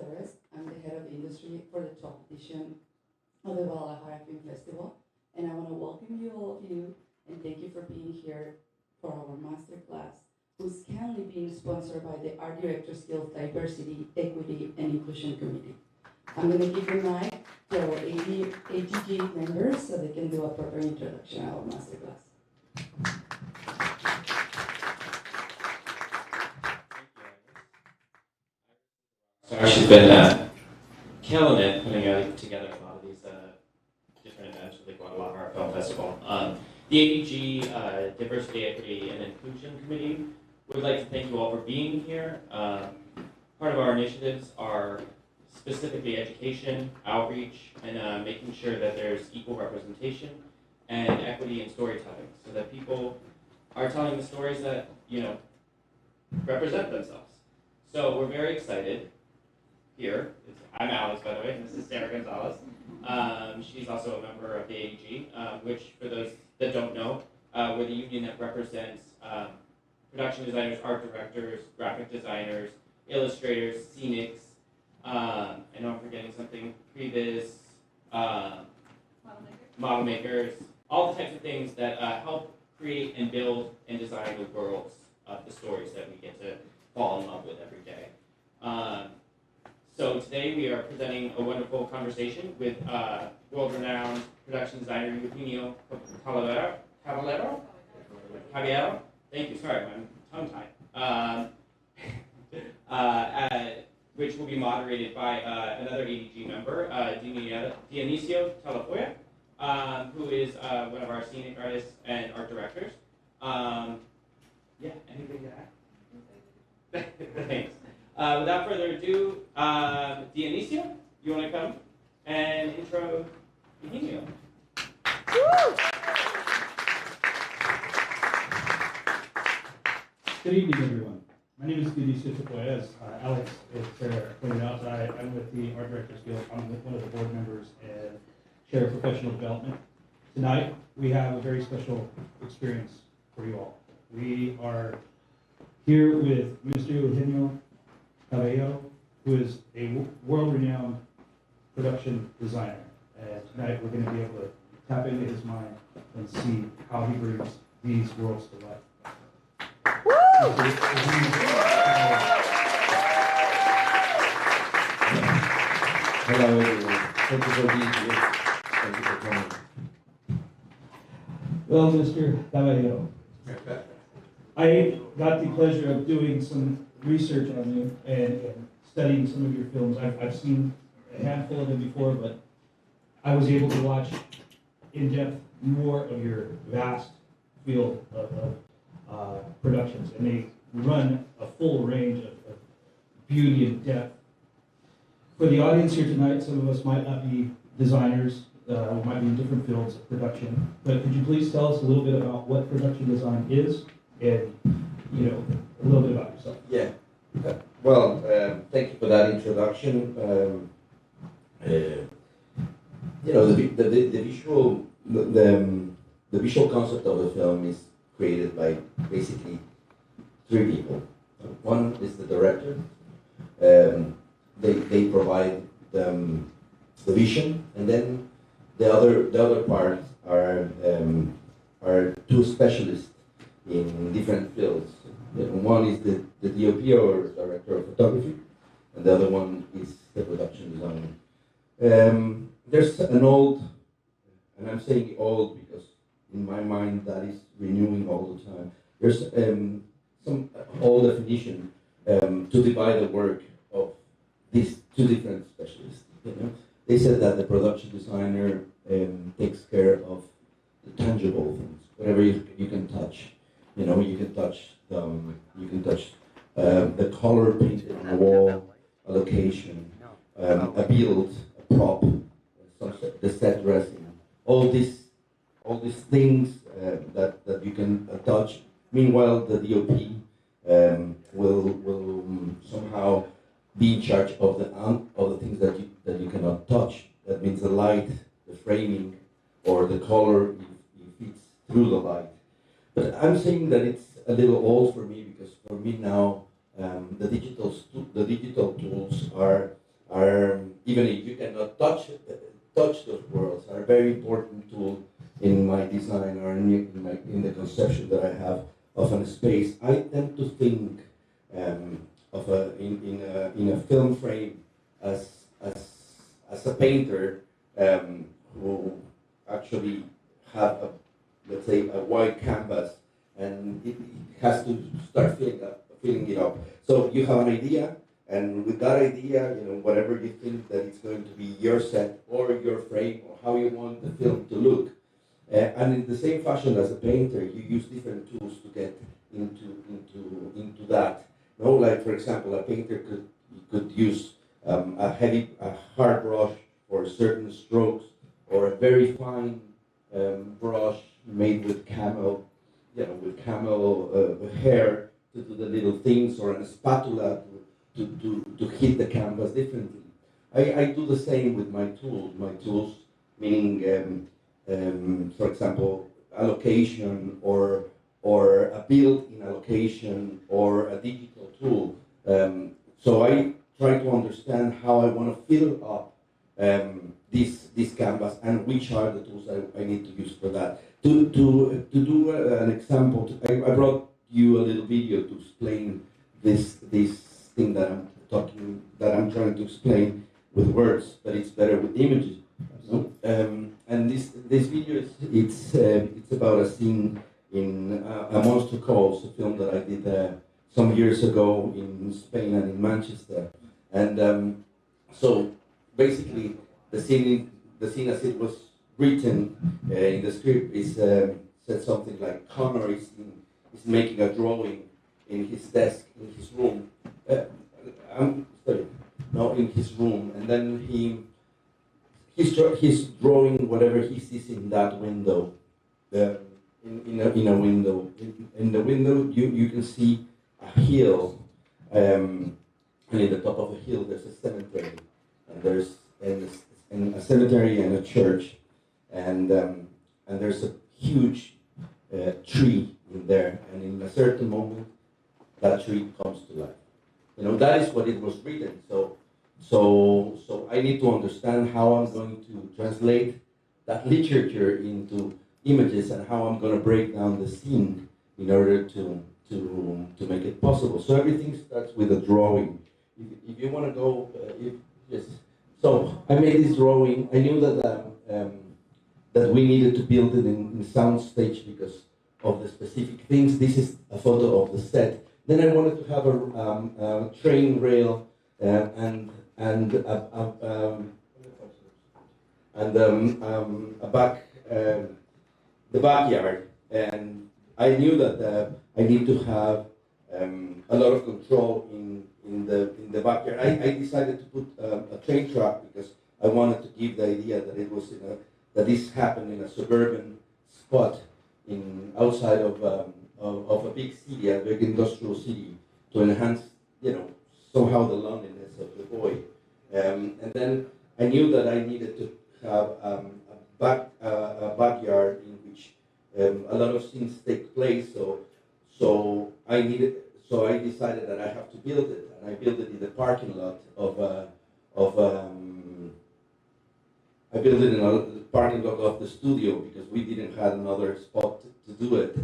I'm the head of industry for the 12th edition of the Guadalajara Film Festival, and I want to welcome you, all of you, and thank you for being here for our masterclass, who's currently being sponsored by the Art Directors Guild Diversity, Equity, and Inclusion Committee. I'm going to give the mic to our AGG members so they can do a proper introduction of our masterclass. She's been killing it, putting together a lot of these different events for the Guadalajara Film Festival. The ADG Diversity, Equity, and Inclusion Committee would like to thank you all for being here. Part of our initiatives are specifically education, outreach, and making sure that there's equal representation and equity in storytelling, so that people are telling the stories that, represent themselves. So we're very excited. Here, I'm Alex, by the way, and this is Sarah Gonzalez. She's also a member of the AEG, which, for those that don't know, we're the union that represents production designers, art directors, graphic designers, illustrators, scenics, I know I'm forgetting something, previs, model makers, all the types of things that help create and build and design the worlds of the stories that we get to fall in love with every day. So today we are presenting a wonderful conversation with world-renowned production designer Eugenio Caballero. Thank you. Sorry, I'm tongue-tied. Which will be moderated by another ADG member, Dionisio Talafoya, who is one of our scenic artists and art directors. Anything to add? Thanks. Without further ado, Dionisio, you want to come and intro Eugenio? Good evening, everyone. My name is Dionisio Talafoya. As Alex pointed out, I'm with the Art Directors Guild. I'm one of the board members and chair of professional development. Tonight, we have a very special experience for you all. We are here with Mr. Eugenio Caballero, who is a world-renowned production designer. And tonight we're going to be able to tap into his mind and see how he brings these worlds to life. Hello everyone. Thank you for being here. Thank you for coming. Well, Mr. Caballero, I got the pleasure of doing some research on you and studying some of your films. I've seen a handful of them before, but I was able to watch in depth more of your vast field of productions, and they run a full range of beauty and depth. For the audience here tonight, some of us might not be designers, we might be in different fields of production, but could you please tell us a little bit about what production design is and a little bit about yourself? Yeah. Well, thank you for that introduction. The visual concept of the film is created by basically three people. One is the director. They provide the vision, and then the other part are two specialists in different fields. One is the DOP, or director of photography, and the other one is the production designer. There's an old, and I'm saying old because in my mind that is renewing all the time. There's some old definition to divide the work of these two different specialists. They said that the production designer takes care of the tangible things, whatever you can touch. You can touch the color painted on a wall, a location, a build, a prop, the set dressing, all these things that you can touch. Meanwhile, the DOP will somehow be in charge of the things that you cannot touch. That means the light, the framing, or the color if it's through the light. But I'm saying that it's a little old for me, because for me now the digital tools are are, even if you cannot touch those worlds, are a very important tool in my design or in the conception that I have of a space. I tend to think of in a film frame as a painter who actually have a, let's say, a wide canvas, and it has to start filling it up. So you have an idea, and with that idea, whatever you think that it's going to be your set or your frame or how you want the film to look. And in the same fashion as a painter, you use different tools to get into that. Like for example, a painter could use a hard brush for certain strokes, or a very fine brush made with camel, hair to do the little things, or a spatula to hit the canvas differently. I do the same with my tools. My tools, meaning, for example, allocation or a built-in allocation or a digital tool. So I try to understand how I want to fill up this canvas and which are the tools I need to use for that. To do an example, I brought you a little video to explain this thing that I'm trying to explain with words, but it's better with images. And this video it's about a scene in A Monster Calls, a film that I did some years ago in Spain and in Manchester. And so basically the scene as it was written in the script is said something like Connor is making a drawing in his desk in his room. In his room, and then he's drawing whatever he sees in that window. In a window. In the window, you can see a hill, and in the top of a hill there's a cemetery, and there's a cemetery and a church, and there's a huge tree in there, and in a certain moment that tree comes to life. That is what it was written. So I need to understand how I'm going to translate that literature into images and how I'm going to break down the scene in order to make it possible. So everything starts with a drawing. If you want to go, yes. So I made this drawing. I knew that we needed to build it in sound stage because of the specific things. This is a photo of the set. Then I wanted to have a train rail and the backyard, and I knew that I need to have a lot of control in the backyard. I decided to put a train track because I wanted to give the idea that it was that this happened in a suburban spot outside of a big city, a big industrial city, to enhance somehow the loneliness of the boy. And then I knew that I needed to have a backyard in which a lot of scenes take place. So I decided that I have to build it, and I built it in the parking lot I built it in the parking lot of the studio because we didn't have another spot to do it.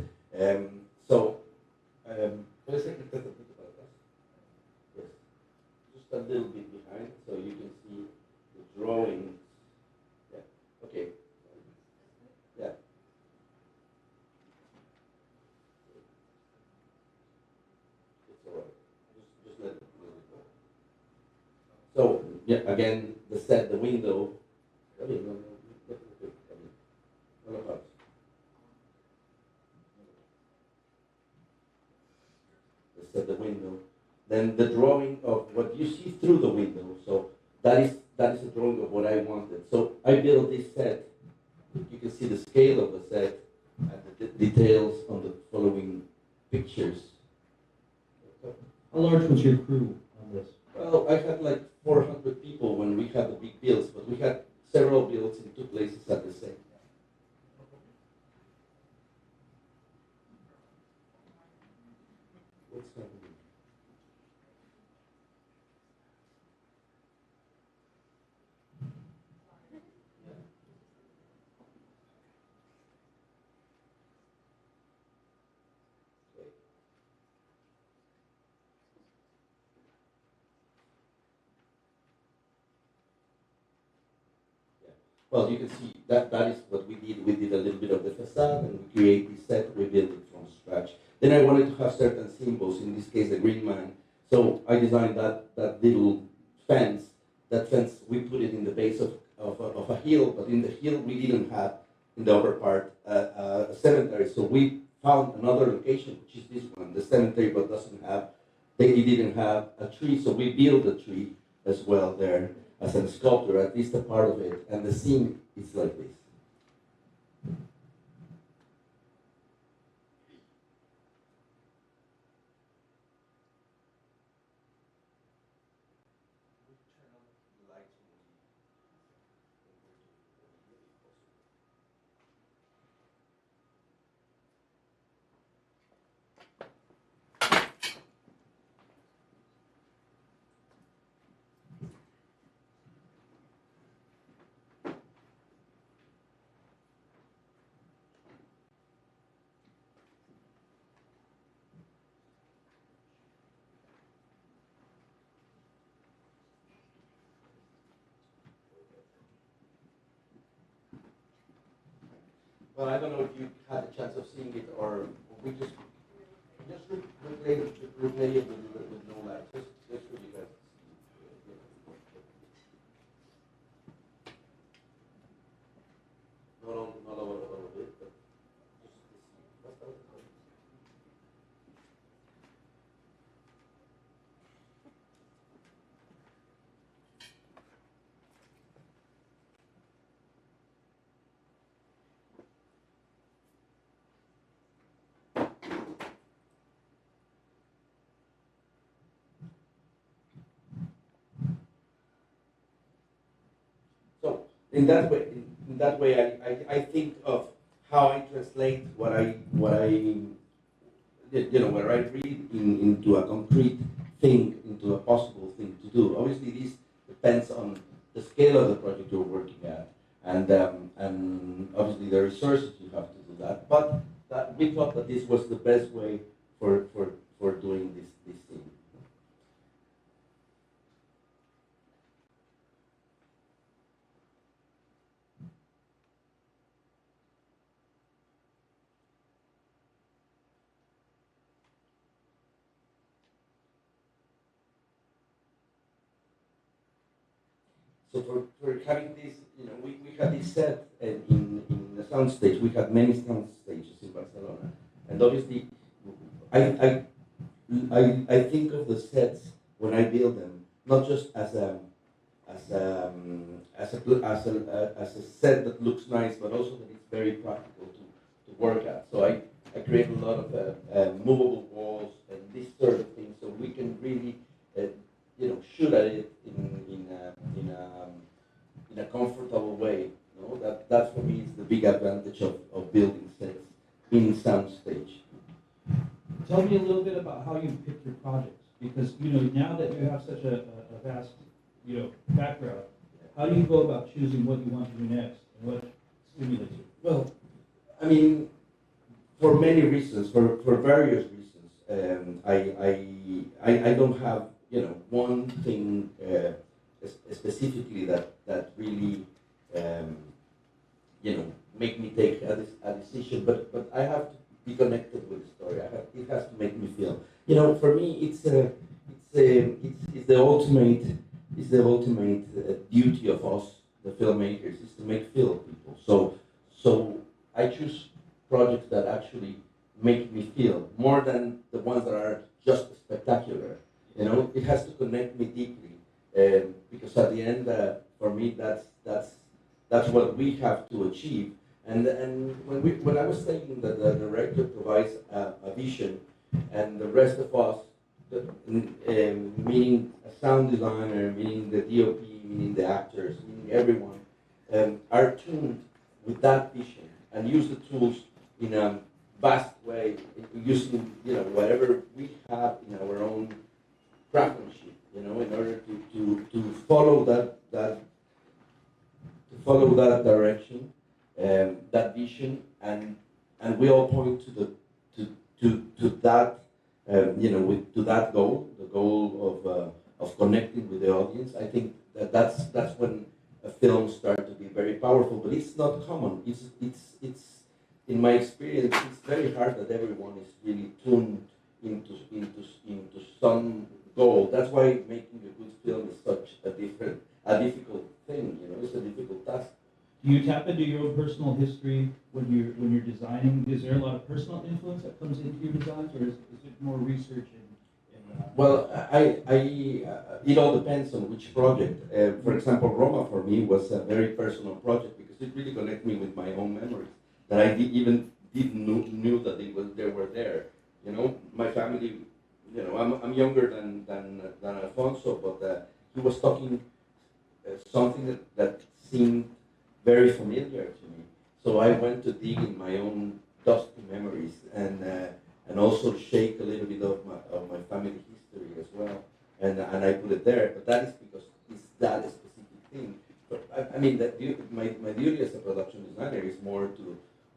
Puede ser que esté un poquito para atrás. Yes. Just a little bit behind so you can see the drawing. Yeah. Okay. Yeah. It's all right. Just let it go. So yeah, again, the set, the window. At the window, then the drawing of what you see through the window. So that is a drawing of what I wanted. So I built this set. You can see the scale of the set and the details on the following pictures. How large was your crew on this? Well, I had like 400 people when we had the big builds, but we had several builds in two places at the same time. What's happening? well, you can see that that is what we did. We did a little bit of the facade and we create this set, we built it from scratch. Then I wanted to have certain symbols, in this case the green man. So I designed that little fence. That fence, we put it in the base of a hill, but in the hill we didn't have, in the upper part, a cemetery. So we found another location, which is this one, the cemetery, but it didn't have a tree. So we built a tree as well there as a sculpture, at least a part of it. And the scene is like this. Well, I don't know if you had a chance of seeing it, or we just replay it with no light, just for you guys. Not all of it, but just so in that way, I think of how I translate what I read into a concrete thing, into a possible thing to do. Obviously, this depends on the scale of the project you're working at, and obviously the resources you have to do that. But we thought that this was the best way for doing this thing. So for having this, we had this set in the sound stage. We had many sound stages in Barcelona, and obviously, I think of the sets when I build them not just as a set that looks nice, but also that it's very practical to work at. So I create a lot of movable walls and this sort of thing, so we can really shoot at it in a comfortable way. That for me is the big advantage of building sets in soundstage. Tell me a little bit about how you pick your projects, because now that you have such a vast background, how do you go about choosing what you want to do next and what stimulates you? Well, I mean, for many reasons, for various reasons, I don't have one thing specifically that really make me take a decision, but I have to be connected with the story. It has to make me feel. For me, it's the ultimate duty of us, the filmmakers, is to make feel people. So I choose projects that actually make me feel more than the ones that are just spectacular. It has to connect me deeply, because at the end, for me, that's what we have to achieve. And when I was saying that the director provides a vision, and the rest of us, meaning a sound designer, meaning the DOP, meaning the actors, meaning everyone, are tuned with that vision and use the tools in a vast way, using whatever we have in our own craftsmanship, in order to follow that direction, that vision, and we all point to that, to that goal, the goal of connecting with the audience. I think that's when films start to be very powerful, but it's not common. It's in my experience, it's very hard that everyone is really tuned into some goal. That's why making a good film is such a difficult thing. You know, it's a difficult task. Do you tap into your own personal history when you're designing? Is there a lot of personal influence that comes into your designs, or is it more research and Well, it all depends on which project. For example, Roma for me was a very personal project because it really connected me with my own memories that I even didn't knew that they were there. You know, my family. You know, I'm younger than Alfonso, but he was talking something that seemed very familiar to me. So I went to dig in my own dusty memories and also shake a little bit of my family history as well, and I put it there. But that is because it's that specific thing. But I mean, my duty as a production designer is more to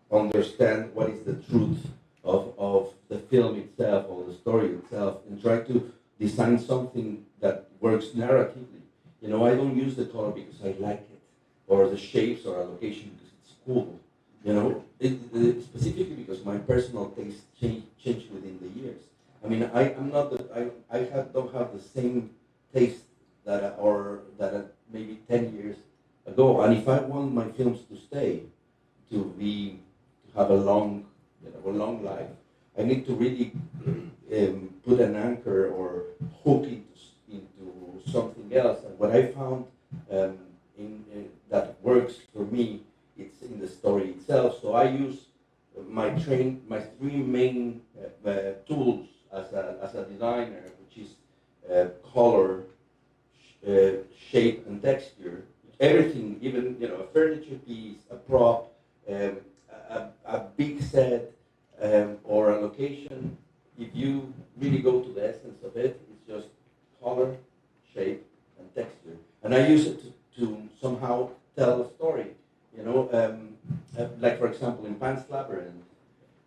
understand what is the truth of the film itself or the story itself, and try to design something that works narratively. You know, I don't use the color because I like it, or the shapes or a location because it's cool. You know, specifically because my personal taste changed within the years. I mean, don't have the same taste that maybe 10 years ago. And if I want my films to stay, to have a long life, I need to really put an anchor or hook into something else. And what I found that works for me, it's in the story itself. So I use my three main tools as a designer, which is color, shape, and texture. Everything, even a furniture piece, a prop, a big set, or a location. If you really go to the essence of it, it's just color, shape, and texture. And I use it to somehow tell a story. You know, like for example, in Pan's Labyrinth.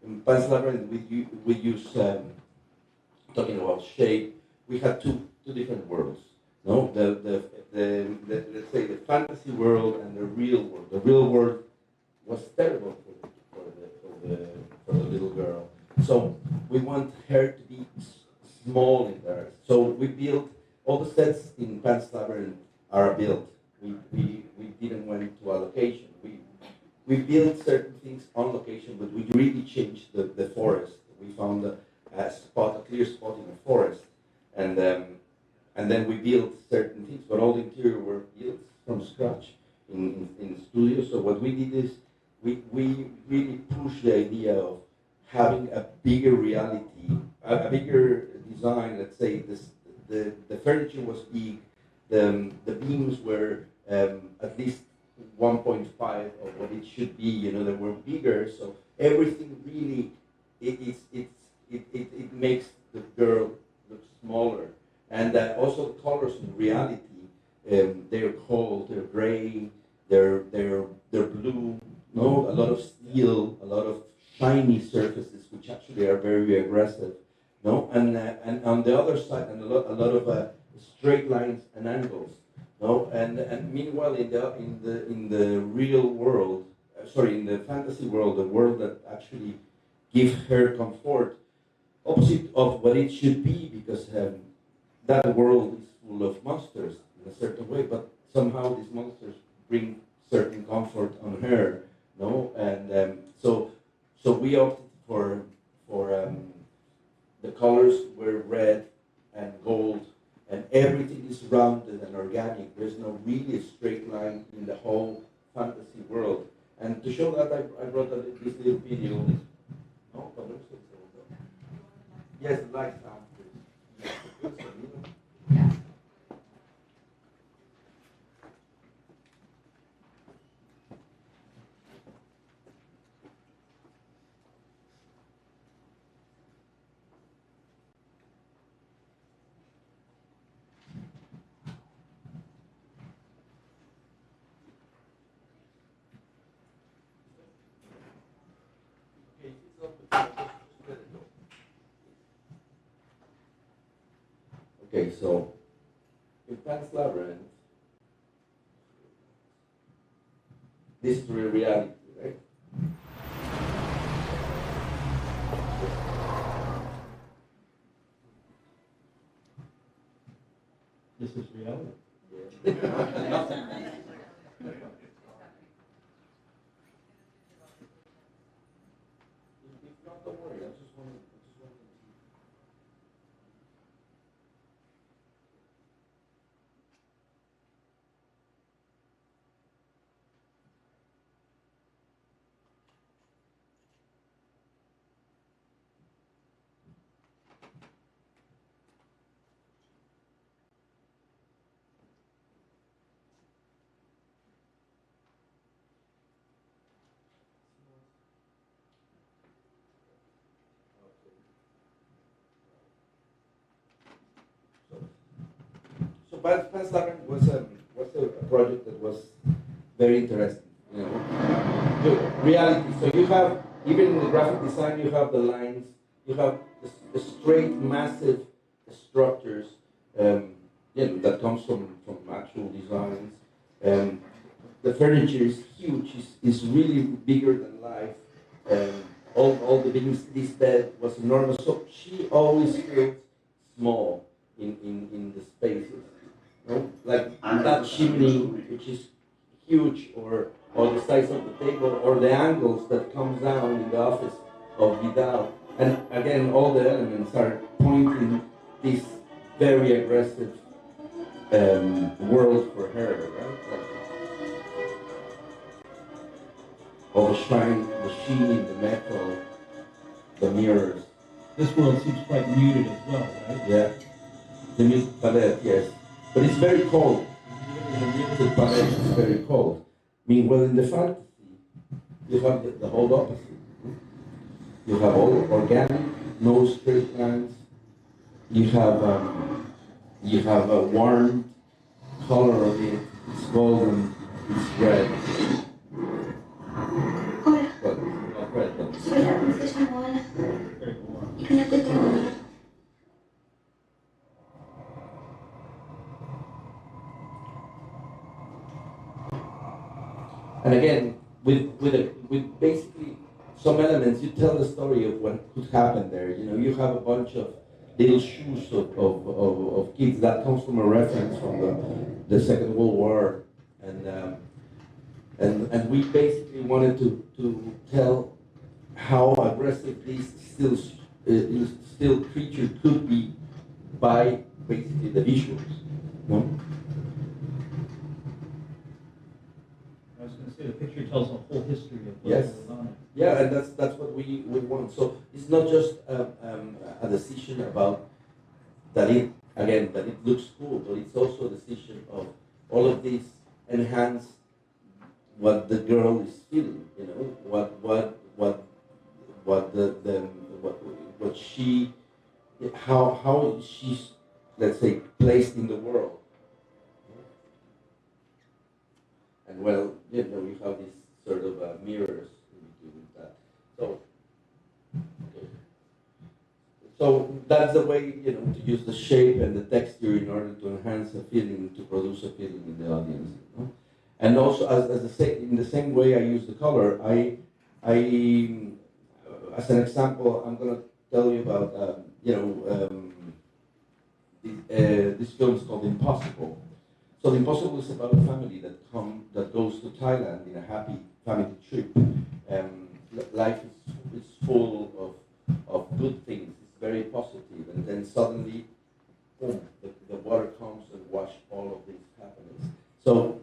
In Pan's Labyrinth, we use talking about shape. We have two different worlds. No, the let's say the fantasy world and the real world. The real world was terrible for the little girl. So we want her to be small in there. So we built all the sets in Pan's Labyrinth are built. We didn't went to a location. We built certain things on location, but we really changed the forest. We found a clear spot in the forest, and then we built certain things. But all the interior were built from scratch in the studio. So what we did is we really pushed the idea of having a bigger reality, a bigger design. Let's say the furniture was big, the beams were at least 1.5 of what it should be. You know, they were bigger, so everything really it makes the girl look smaller, and also the colors in reality. They're cold, they're gray, they're blue. No, a lot of steel, a lot of shiny surfaces, which actually are very aggressive. No, and on the other side, and a lot of straight lines and angles. No, and meanwhile in the real world, in the fantasy world, the world that actually gives her comfort, opposite of what it should be, because that world is full of monsters in a certain way, but somehow these monsters bring certain comfort on her. No, and so we opted for the colors were red and gold, and everything is rounded and organic. There's no really straight line in the whole fantasy world. And to show that, I brought this little video. No, yes, the lights down, please. Okay, so in Pan's Labyrinth, this is real reality, right? This is reality. Don't worry, I just want to. So Pan was a project that was very interesting. You know, the reality. So you have, even in the graphic design, you have the lines, you have the straight, massive structures. That comes from actual designs. The furniture is huge. Is really bigger than life. All the things. This bed was enormous. So she always feels small in the spaces. You know? Like that chimney, which is huge, or the size of the table, or the angles that comes down in the office of Vidal. And again, all the elements are pointing this very aggressive world for her, right? Like, all the sheen in the metal, the mirrors. This world seems quite muted as well, right? Yeah, the muted palette, yes. But it's very cold. The muted palette is very cold. Meanwhile, in the fantasy, you have the whole opposite. You have all organic, no straight lines. You have a warm color of it. It's golden. It's red. Hola, Well, not red, but soy la princesa Moana Very warm. y no te tengo miedo. and again, with basically some elements, you tell the story of what could happen there. You know, you have a bunch of little shoes of kids that comes from a reference from the Second World War, and we basically wanted to tell how aggressive this still creature could be by basically the visuals. No? I was going to say, the picture tells a whole history of what Yes. goes on. Yeah, and that's what we want. So it's not just a decision about that it looks cool, but it's also a decision of all of these enhance what the girl is feeling. You know, what she, how she's, let's say, placed in the world. And well, you know, you have these sort of mirrors in between that. So that's the way, you know, to use the shape and the texture in order to enhance a feeling, to produce a feeling in the audience. You know? And also, in the same way I use the color, I as an example, I'm going to tell you about, this film is called Impossible. So The Impossible is about a family that goes to Thailand in a happy family trip. Life is full of good things. It's very positive, and then suddenly, boom, the water comes and washes all of these happenings. So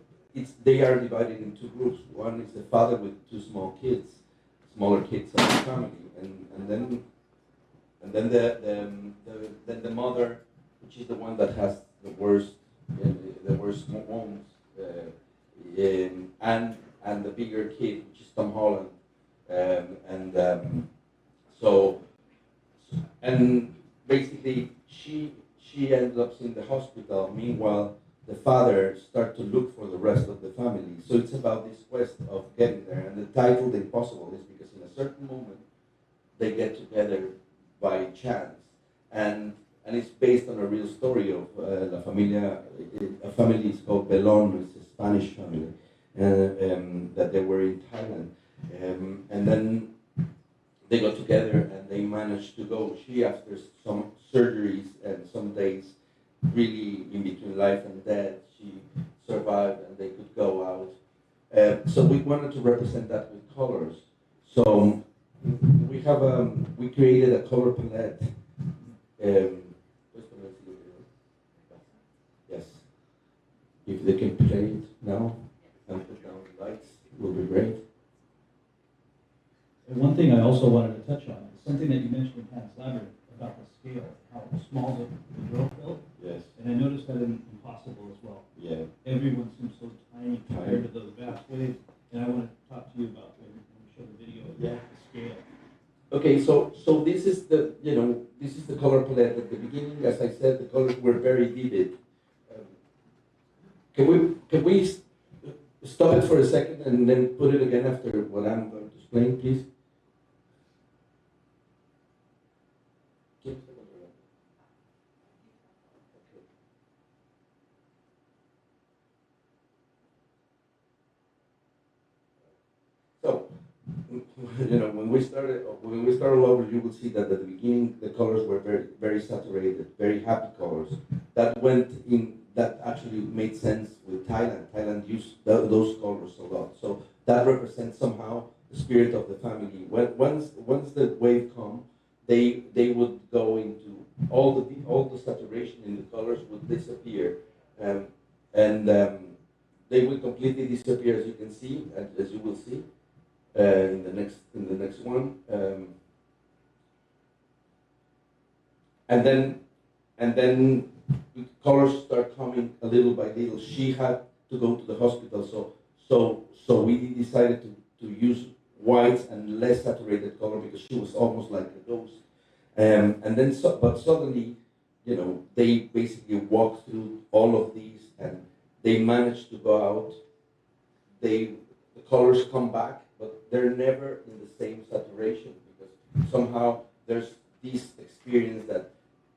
they are divided into groups. One is the father with two smaller kids of the family, and then the mother, which is the one that has the worst wounds, and the bigger kid, which is Tom Holland, and basically she ends up in the hospital. Meanwhile, the father starts to look for the rest of the family. So it's about this quest of getting there. And the title, The Impossible, is because in a certain moment they get together by chance, and it's based on a real story of La Familia. A family is called Belon. It's a Spanish family, that they were in Thailand. And then they got together and they managed to go. She, after some surgeries and some days really in between life and death, she survived and they could go out. So we wanted to represent that with colors. So we created a color palette. Yes. If they can play it now and put down the lights, it will be great. And one thing I also wanted to touch on is something that you mentioned in Hans Labyrinth about the scale, how small the girl felt. Yes. And I noticed that in Impossible as well. Yeah. Everyone seems so tiny compared to those vast waves. And I want to talk to you about when we show the video of the scale. Okay, so this is the color palette. At the beginning, as I said, the colors were very vivid. Can we stop it for a second and then put it again after what I'm going to explain, please? So, when we started over, you would see that at the beginning the colors were very, very saturated, very happy colors. That actually made sense with Thailand. Thailand used those colors a lot. So that represents somehow the spirit of the family. Once the wave come, they would go into all the saturation in the colors would disappear, and they would completely disappear, as you can see, as you will see. In the next one, and then the colors start coming a little by little. She had to go to the hospital, so we decided to use whites and less saturated color because she was almost like a ghost. But suddenly, they basically walked through all of these and they managed to go out. The colors come back, but they're never in the same saturation because somehow there's this experience that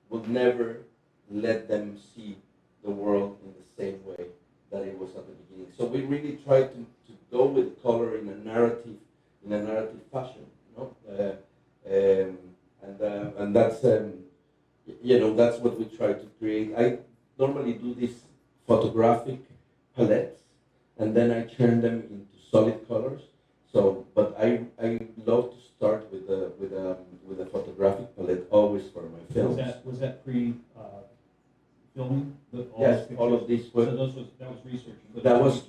will never let them see the world in the same way that it was at the beginning. So we really try to go with color in a narrative fashion, and that's what we try to create. I normally do these photographic palettes, and then I turn them into solid colors. So, but I love to start with a photographic palette always for my films. Was that pre filming? Yes, all of these were. So that was research.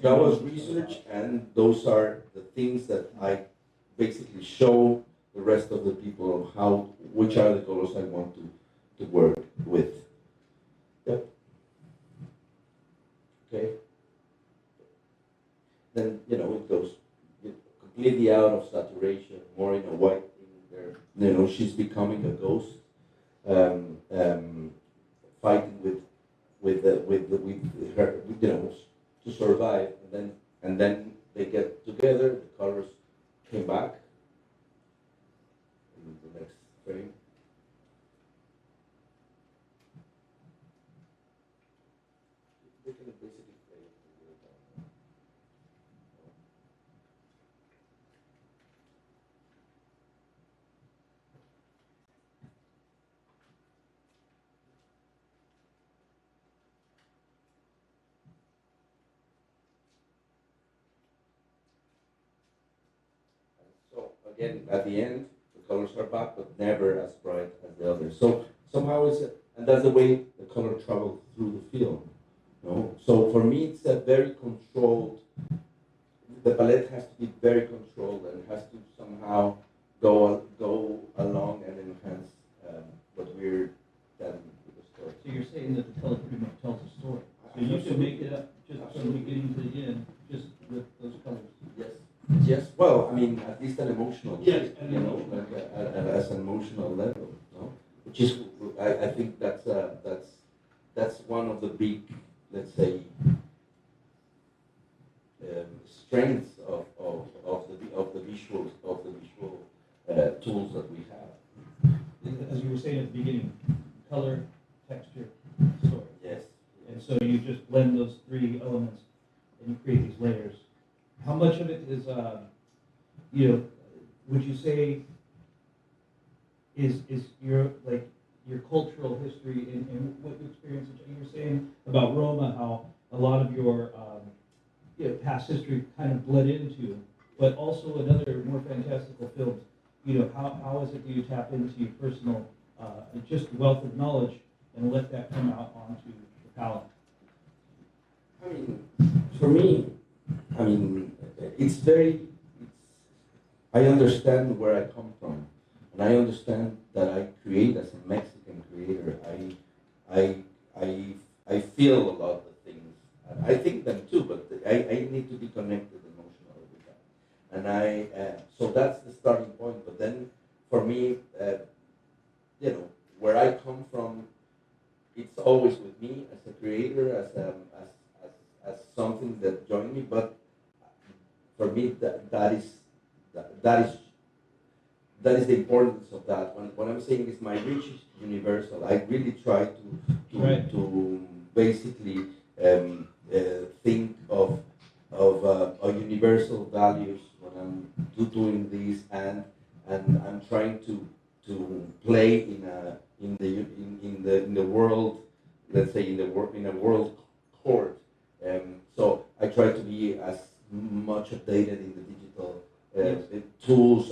That was research, and those are the things that I basically show the rest of the people of which are the colors I want to work with. Yep. Okay. Then it goes completely out of saturation, more in a white thing. There, she's becoming a ghost, fighting with her, to survive, and then they get together. The colors came back. In the next frame. They can basically play it. So again, at the end, the colors are back, but never as bright as the others. So somehow and that's the way the color travels through the film. So for me, it's a very controlled. The palette has to be very controlled and has to somehow go along and enhance what we're telling with the story. So you're saying that the color pretty much tells a story. So you can make it up just from the beginning to the end, just with those colors. Yes. Yes. Well, I mean, at least an emotional. Yes. As an emotional level, which is, I think that's one of the big, let's say, strengths of the visual tools that we have. As you were saying at the beginning, color, texture, story. Yes. And so you just blend those three elements and you create these layers. how much of it is, you know, would you say is your, like, your cultural history and what you experienced? You were saying about Roma, how a lot of your you know, past history kind of bled into, but also in other more fantastical films. You know, how is it that you tap into your personal just wealth of knowledge and let that come out onto the palette? I mean, for me, I mean, it's very, I understand where I come from, and I understand that I create as a Mexican creator. I feel a lot of things. I think them too, but I need to be connected emotionally with that. And so that's the starting point. But then, for me, you know, where I come from, it's always with me as a creator, as something that joined me. But for me, that is the importance of that. What I'm saying is my reach is universal. I really try to basically think of universal values when I'm doing this, and I'm trying to play in the world, let's say in a world court. So I try to be as much updated in the digital tools.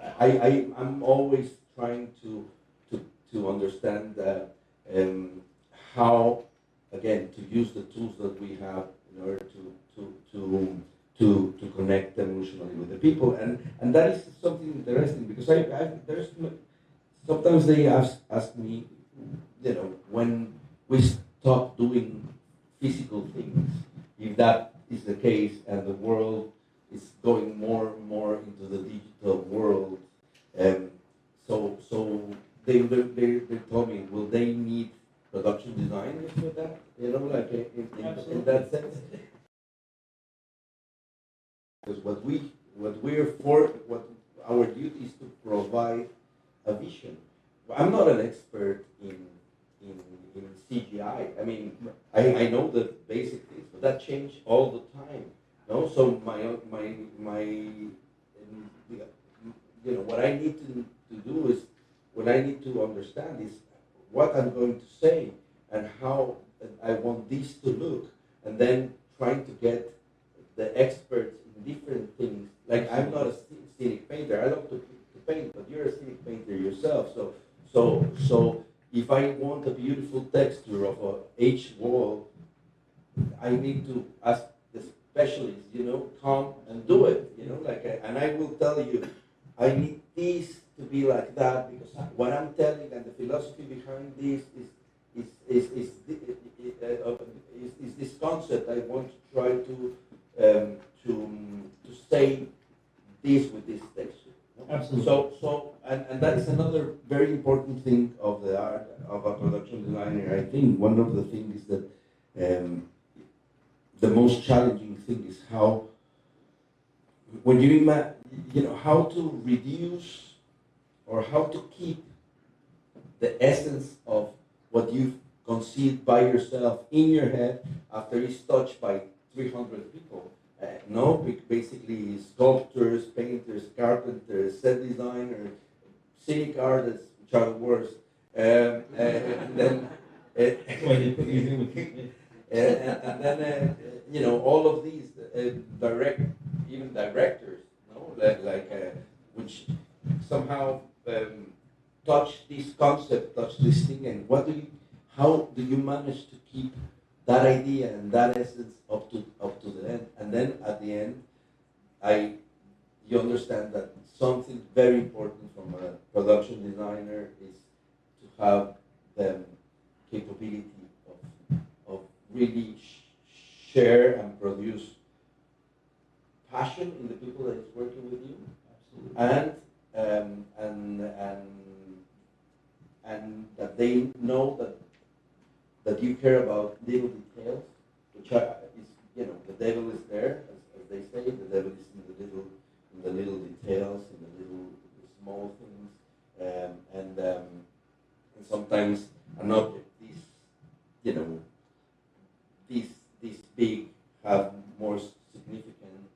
I'm always trying to understand how, again, to use the tools that we have in order to connect emotionally with the people, and that is something interesting, because sometimes they ask me, you know, when we stop doing physical things, if that is the case, and the world is going more and more into the digital world, so they told me, will they need production designers for that? You know, like in that sense. Because what our duty is to provide a vision. I'm not an expert in CGI. I mean, I know the basic things, but that changes all the time. No, so my you know, what I need to do is, what I need to understand is what I'm going to say and how I want this to look, and then trying to get the experts in different things. Like, I'm not a scenic painter. I love to paint, but you're a scenic painter yourself. So if I want a beautiful texture of a H wall, I need to ask the specialist, you know, come and do it, you know, like, and I will tell you, I need this to be like that, because what I'm telling and the philosophy behind this is this concept. I want to try to say this with this texture. Absolutely. So and that is another very important thing of the art of a production designer. I think one of the things is that the most challenging thing is how, when you know, how to reduce or how to keep the essence of what you've conceived by yourself in your head after it's touched by 300 people. No, basically sculptors, painters, carpenters, set designers, scenic artists, which are the worst. And then, and then you know, all of these even directors, no, which somehow touch this concept, touch this thing, and how do you manage to keep that idea and that essence up to the end? And then at the end, you understand that something very important from a production designer is to have the capability of really share and produce passion in the people that is working with you. Absolutely. And that they know that you care about little details, which is, you know, the devil is there, as they say. The devil is in the little details, in the small things, and sometimes an object is, you know, this big have more significant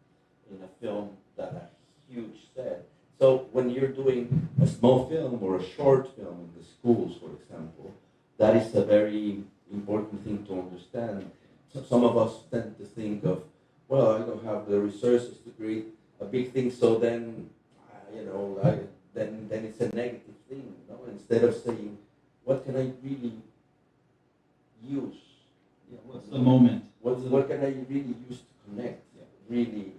doing a small film or a short film in the schools, for example, that is a very important thing to understand. So some of us tend to think of, well, I don't have the resources to create a big thing, so then, then it's a negative thing, instead of saying, what can I really use? Yeah, what's the moment? What can I really use to connect, really,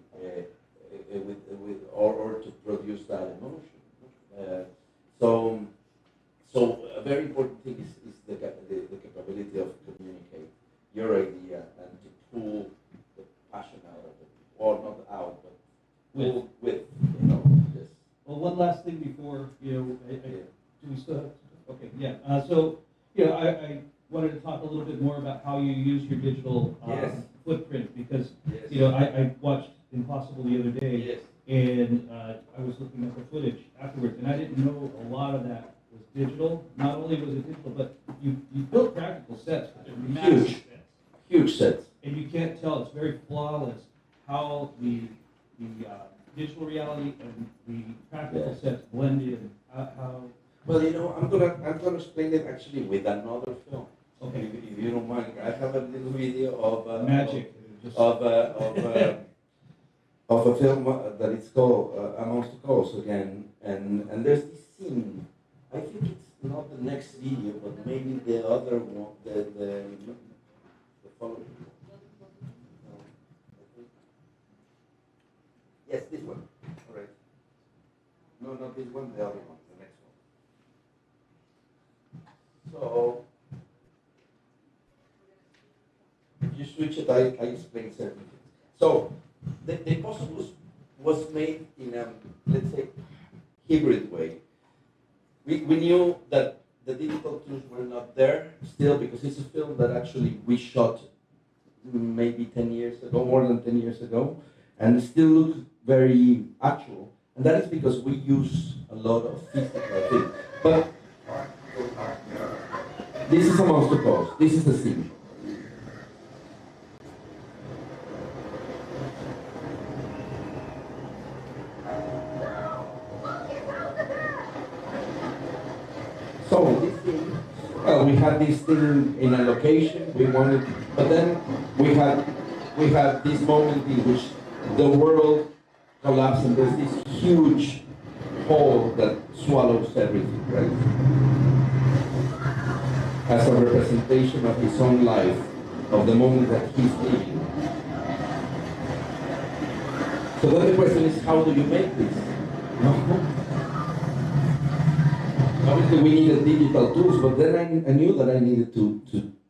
with or to produce that emotion? So a very important thing is the capability of communicate your idea and to pull the passion out of it, or not out, but pull with, yes. Well, one last thing before, do we still have, okay, yeah. I wanted to talk a little bit more about how you use your digital Yes. footprint, because, Yes. I watched Impossible the other day, Yes. and I was looking at the footage afterwards, and I didn't know a lot of that was digital. Not only was it digital, but you built practical sets, but they're massive Huge. sets. Huge sets. And you can't tell, it's very flawless how the digital reality and the practical sets blended, and how. Well, I'm gonna explain it actually with another film. Okay. If you don't mind, I have a little video of Magic. of a film that it's called Amongst the Calls again, and there's this scene. I think it's not the next video, but maybe the other one, the following. Yes, this one. All right. No, not this one. The other one. The next one. So. If you switch it, I explain certain things. So, the puzzle was made in a, let's say, hybrid way. We knew that the digital tools were not there still, because it's a film that actually we shot maybe 10 years ago, more than 10 years ago, and it still looks very actual. And that is because we use a lot of physical things. But this is Amongst the Calls. This is the scene. So this thing, well, we had this thing in a location we wanted, but then we had this moment in which the world collapsed and there's this huge hole that swallows everything, right? As a representation of his own life, of the moment that he's living. So then the question is, how do you make this? Obviously, we needed digital tools, but then I knew that I needed to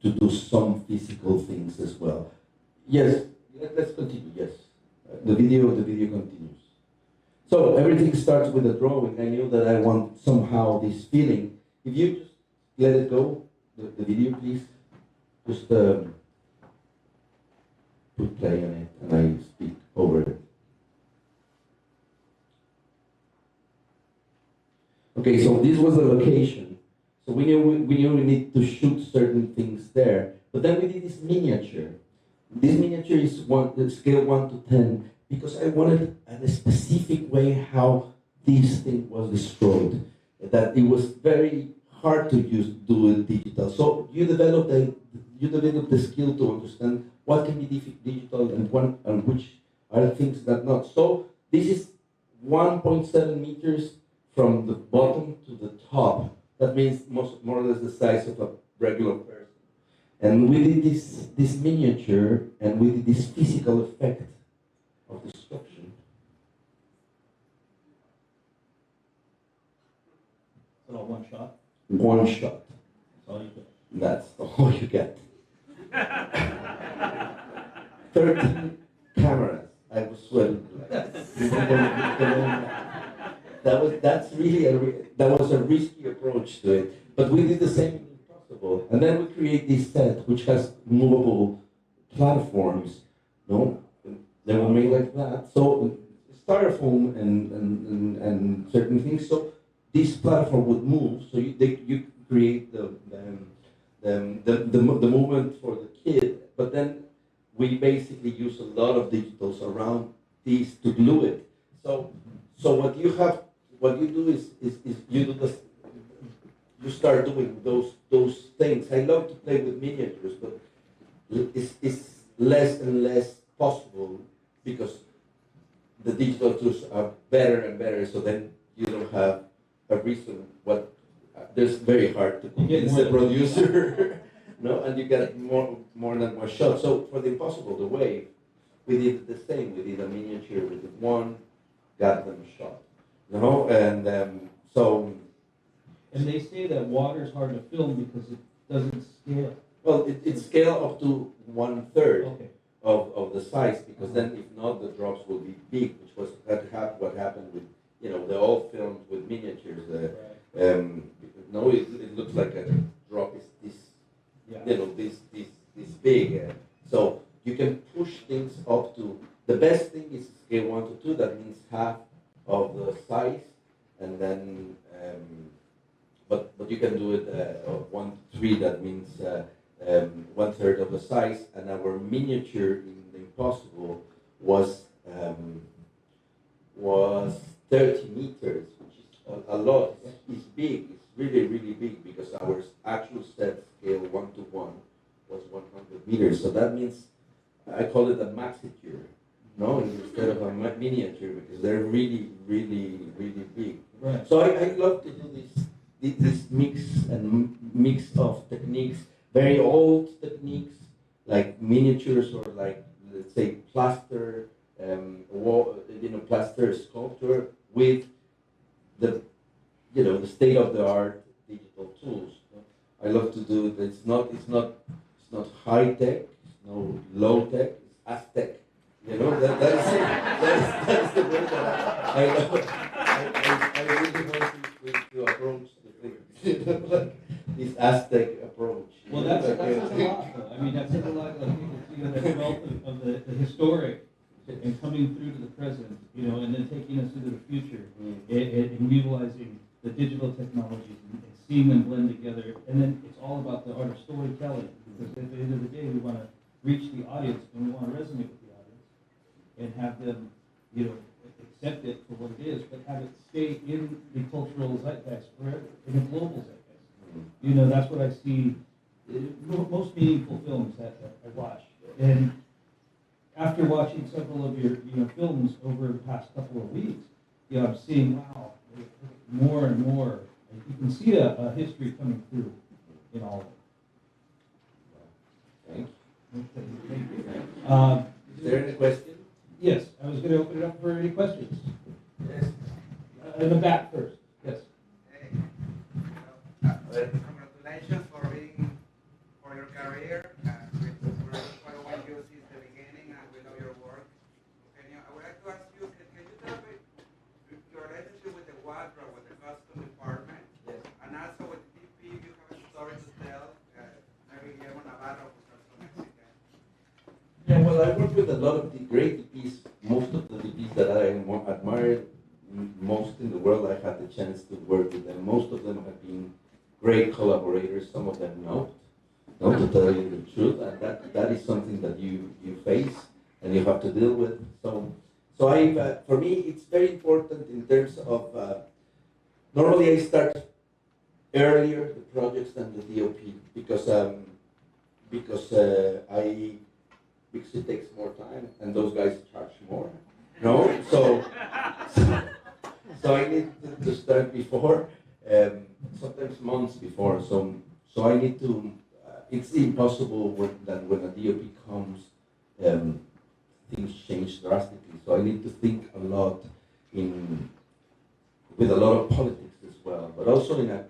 do some physical things as well. Yes, let's continue, yes. The video continues. So everything starts with a drawing. I knew that I want somehow this feeling. If you just let it go, the video, please. Just put play on it and I speak over it. Okay, so this was the location. So we knew we need to shoot certain things there. But then we did this miniature. This miniature is scale 1 to 10 because I wanted in a specific way how this thing was destroyed. That it was very hard to do it digital. So you develop the skill to understand what can be digital and which are things that not. So this is 1.7 meters from the bottom to the top. That means more or less the size of a regular person. And we did this miniature, and we did this physical effect of destruction. Is it all one shot? One shot. That's all you get. That's all you get. 13 cameras. I was sweating. That was a risky approach to it, but we did the same in Impossible, and then we create this set which has movable platforms. No, they were made like that. So styrofoam and certain things. So this platform would move. So you create the movement for the kid, but then we basically use a lot of digitals around these to glue it. So what you have what you do is you do this, you start doing those things. I love to play with miniatures, but it's less and less possible because the digital tools are better and better. So then you don't have a reason. What there's very hard to convince the producer, no, and you get more than one shot. So for the impossible, the wave, we did the same. We did a miniature. We did one, got them shot, you know, and so. And they say that water is hard to film because it doesn't scale. Well, it scale up to 1/3 Okay. of the size, because then if not, the drops will be big, which was what happened with, you know, the old films with miniatures. No, it looks like a drop is this, you know, this big. So you can push things up to, the best thing is scale 1 to 2. That means half of the size, and then but you can do it 1 to 3. That means 1/3 of the size. And our miniature in the Impossible was 30 meters, which is a lot. It's big. It's really, really big, because our actual set scale 1 to 1 was 100 meters. So that means I call it a maxiture, no, instead of a miniature, because they're really, really, really big. Right. So I love to do this mix of techniques, very old techniques like miniatures, or like, let's say, plaster, plaster sculpture, with the, the state-of-the-art digital tools. I love to do it. It's not high tech. It's no low tech. It's Aztec. That's the way that I love. I really want to approach the thing. Like this Aztec approach. Well, that's a lot, though. I mean, that's a lot of that wealth of the historic and coming through to the present, and then taking us into the future, and utilizing the digital technologies and seeing them blend together. And then it's all about the art of storytelling, because at the end of the day, we want to reach the audience and we want to resonate with the audience and have them, accept it for what it is, but have it stay in the cultural zeitgeist forever, in the global zeitgeist. That's what I see. Most meaningful films that I watch, and after watching several of your films over the past couple of weeks, I'm seeing, wow, more and more. You can see a history coming through in all of it. Thank you. Is there any question? Yes, I was going to open it up for any questions. Yes. In the back first. Yes. Congratulations for your career. We're following you since the beginning, and we love your work. Eugenio, I would like to ask you, can you tell me your relationship with the wardrobe, with the costume department? Yes. And also with DP, you have a story to tell. Maybe Guillermo Navarro, who's also Mexican. Yeah, well, I work with a lot of the great DPs. Most of the DPs that I admire most in the world, I had the chance to work with them. Most of them have been great collaborators. Some of them not to tell you the truth, and that is something that you face and you have to deal with. So for me, it's very important in terms of. Normally, I start earlier the projects than the DOP because it takes more time and those guys charge more. No, so I need to start before, sometimes months before. So I need to. It's impossible when a DOP comes, things change drastically. So I need to think a lot with a lot of politics as well, but also in a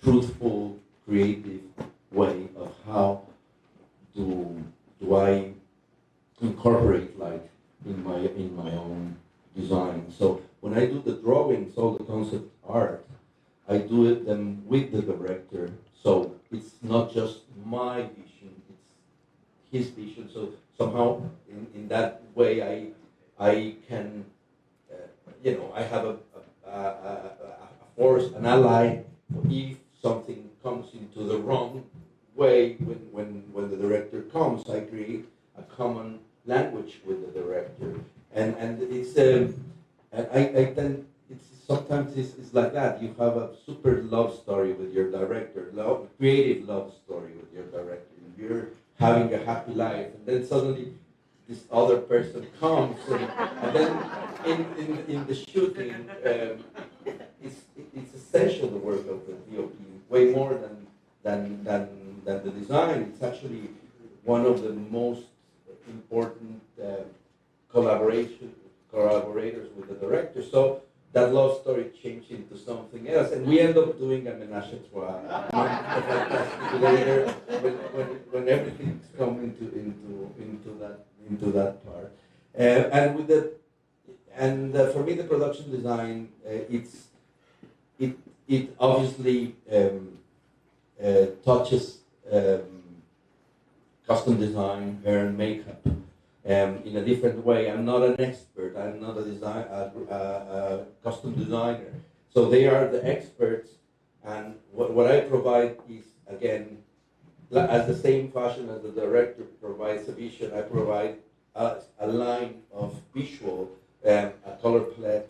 truthful, creative way of how do I incorporate light in my own design. So when I do the drawings, all the concept art, I do it then with the director. So it's not just my vision; it's his vision. So somehow, in that way, I can, I have a force, an ally. If something comes into the wrong way, when the director comes, I create a common language with the director, and it's I tend it's sometimes it's like that. You have a super love story with your director, creative love story with your director. You're having a happy life, and then suddenly this other person comes, and then in the shooting, it's essential the work of the DOP, way more than the design. It's actually one of the most important collaborators with the director. So that love story changed into something else, and we end up doing a menage a trois later when everything's come into that part. For me, the production design, it obviously touches custom design, hair and makeup, in a different way. I'm not an expert. I'm not a custom designer. So they are the experts, and what I provide is, again, as the same fashion as the director provides a vision, I provide a line of visual, a color palette,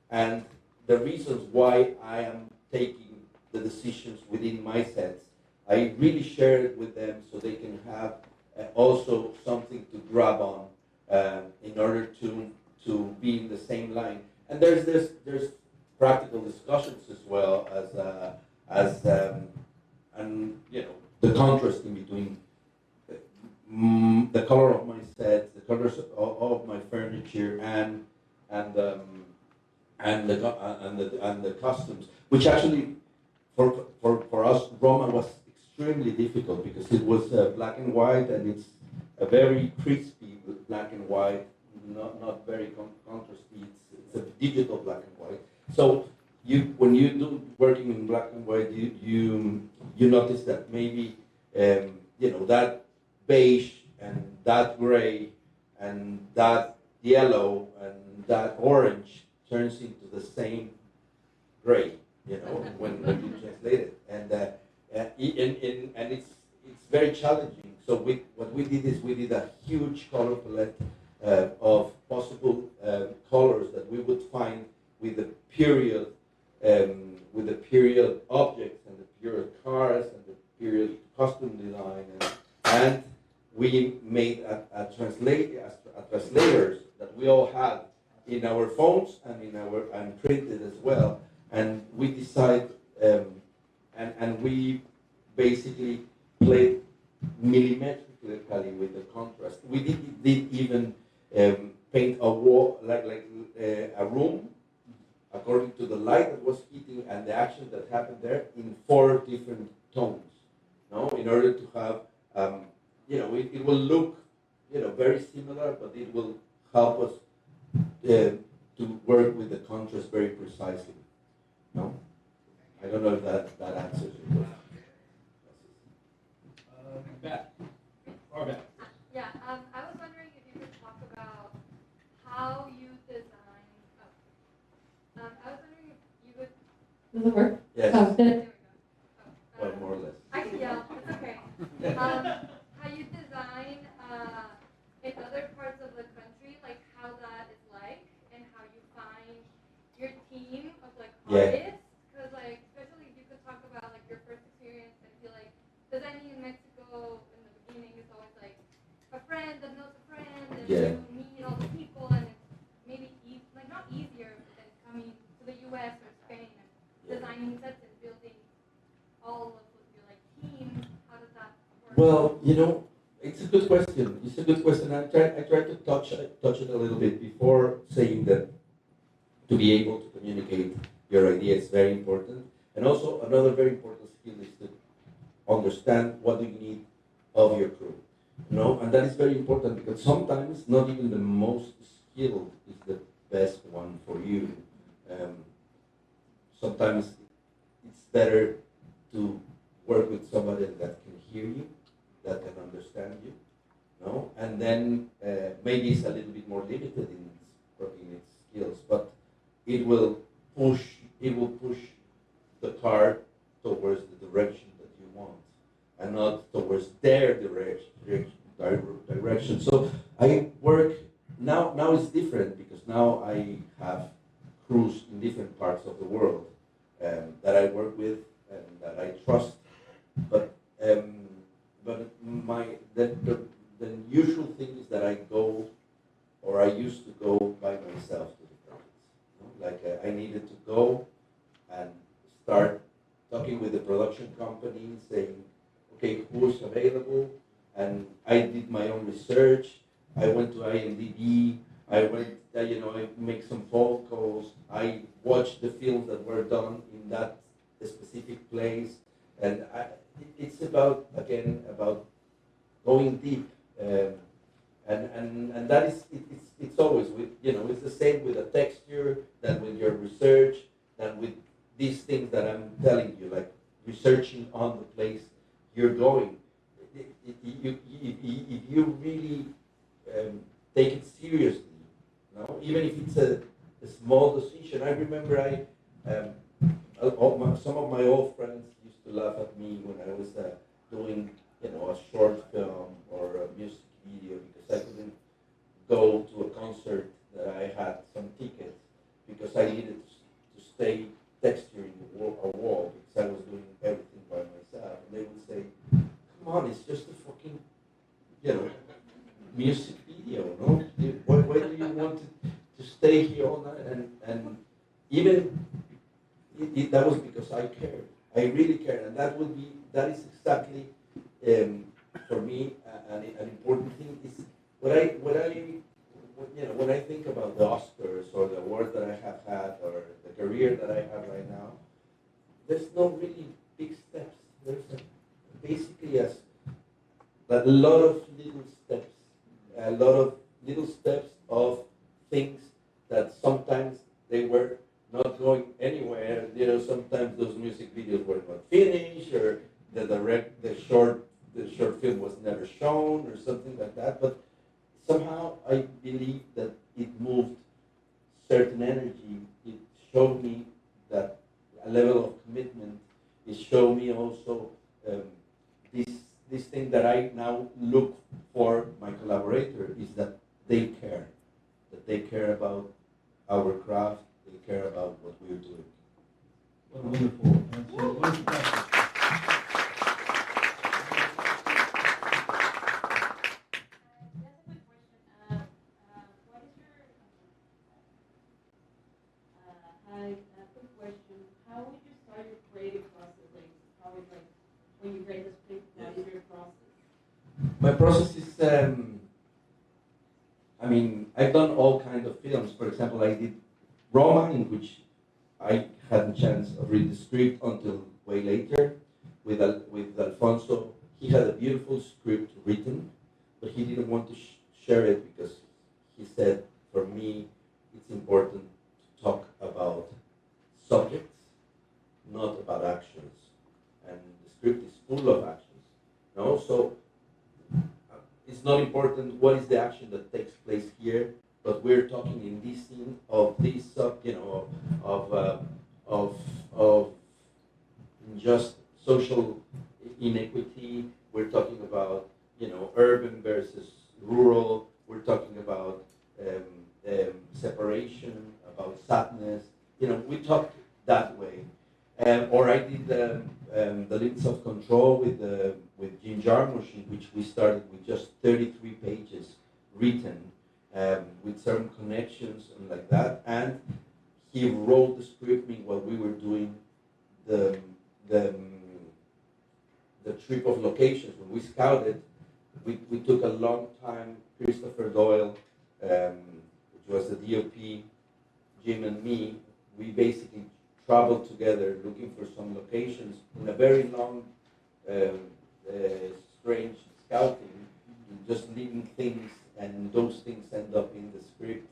and the reasons why I am taking the decisions within my sets. I really share it with them so they can have also something to grab on in order to be in the same line. And there's practical discussions as well as and the contrast in between the color of my sets, the colors of my furniture, and the costumes, which actually for us Roma was extremely difficult because it was black and white, and it's a very crispy black and white, not very contrasty. It's a digital black and white. So when you do working in black and white, you notice that maybe that beige and that gray and that yellow and that orange turns into the same gray, when you translate it, and it's very challenging. So what we did is we did a huge color palette of possible colors that we would find with the period objects and the period cars and the period costume design, and we made a translators that we all had in our phones and printed as well, and we decide and we basically played millimetrically with the contrast. We did even paint a wall, like a room, according to the light that was hitting and the action that happened there, in 4 different tones. In order to have, it will look, very similar, but it will help us to work with the contrast very precisely. No, I don't know if that answers your question. Beth. Or Beth. Yeah, I was wondering if you could talk about how you design. I was wondering if you would. Does it work? Yes. Oh, There we go. Well, more or less. I can yell. It's okay. How you design in other parts of the country, like how that is like, and how you find your team of artists. Because especially if you could talk about your first experience. I feel like designing in Mexico in the beginning is always a friend that knows a friend, and you meet all the people, and it's maybe not easier than coming to the U.S. or Spain and designing sets and building all of your teams. How does that work? Well, it's a good question. It's a good question. I tried to touch it a little bit before saying that to be able to communicate your idea is very important. And also another very important skill is to understand what do you need of your crew. And that is very important because sometimes not even the most skilled is the best one for you. Sometimes it's better to work with somebody that can hear you, that can understand you, and then maybe it's a little bit more limited in its skills, but it will push the car towards the direction that you want, and not towards their direction. So I work now. Now it's different because now I have crews in different parts of the world that I work with and that I trust. But the usual thing is that I go, or I used to go by myself to the projects. You know? Like I needed to go and start talking with the production company, saying, okay, who's available? And I did my own research. I went to IMDb. I make some phone calls. I watched the films that were done in that specific place. And it's about going deep. And that is, it's always with, it's the same with the texture, than with your research, than with these things that I'm telling you, like researching on the place you're going. If you really take it seriously, even if it's a small decision. I remember some of my old friends used to laugh at me when I was doing a short film or a music video, because I couldn't go to a concert that I had some tickets because I needed to stay texturing a wall because I was doing everything by myself. And they would say, come on, it's just a fucking, music video, no? Why do you want to stay here all night? And even that was because I cared. I really cared, and that is exactly for me an important thing. Is when I think about the Oscars or the awards that I have had or the career that I have right now, there's no really big steps. There's basically a lot of little steps of things that sometimes they were not going anywhere. Sometimes those music videos were not finished, or the short film was never shown, or something like that. But somehow I believe that it moved certain energy. It showed me that a level of commitment. It showed me also this thing that I now look for my collaborator, is that they care about our craft, they care about what we're doing. What a wonderful answer. Wonderful question. How would you start your creative process? How is when you write the script? What is your process? My process is, I've done all kinds of films. For example, I did Roma, in which I had a chance of reading the script until way later with Alfonso. He had a beautiful script written, but he didn't want to share it because he said, for me, it's important to talk about subjects, not about actions. And the script is full of actions. So it's not important what is the action that takes place here, but we're talking in this scene of this of just social inequity. We're talking about urban versus rural. We're talking about separation, about sadness. We talk that way. Or I did the limits of control with Jim Jarmusch, in which we started with just 33 pages written, with certain connections and like that. And he wrote the script while we were doing the trip of locations. When we scouted, we took a long time. Christopher Doyle, which was the DOP, Jim and me, we basically traveled together looking for some locations in a very long, strange scouting, just leaving things, and those things end up in the script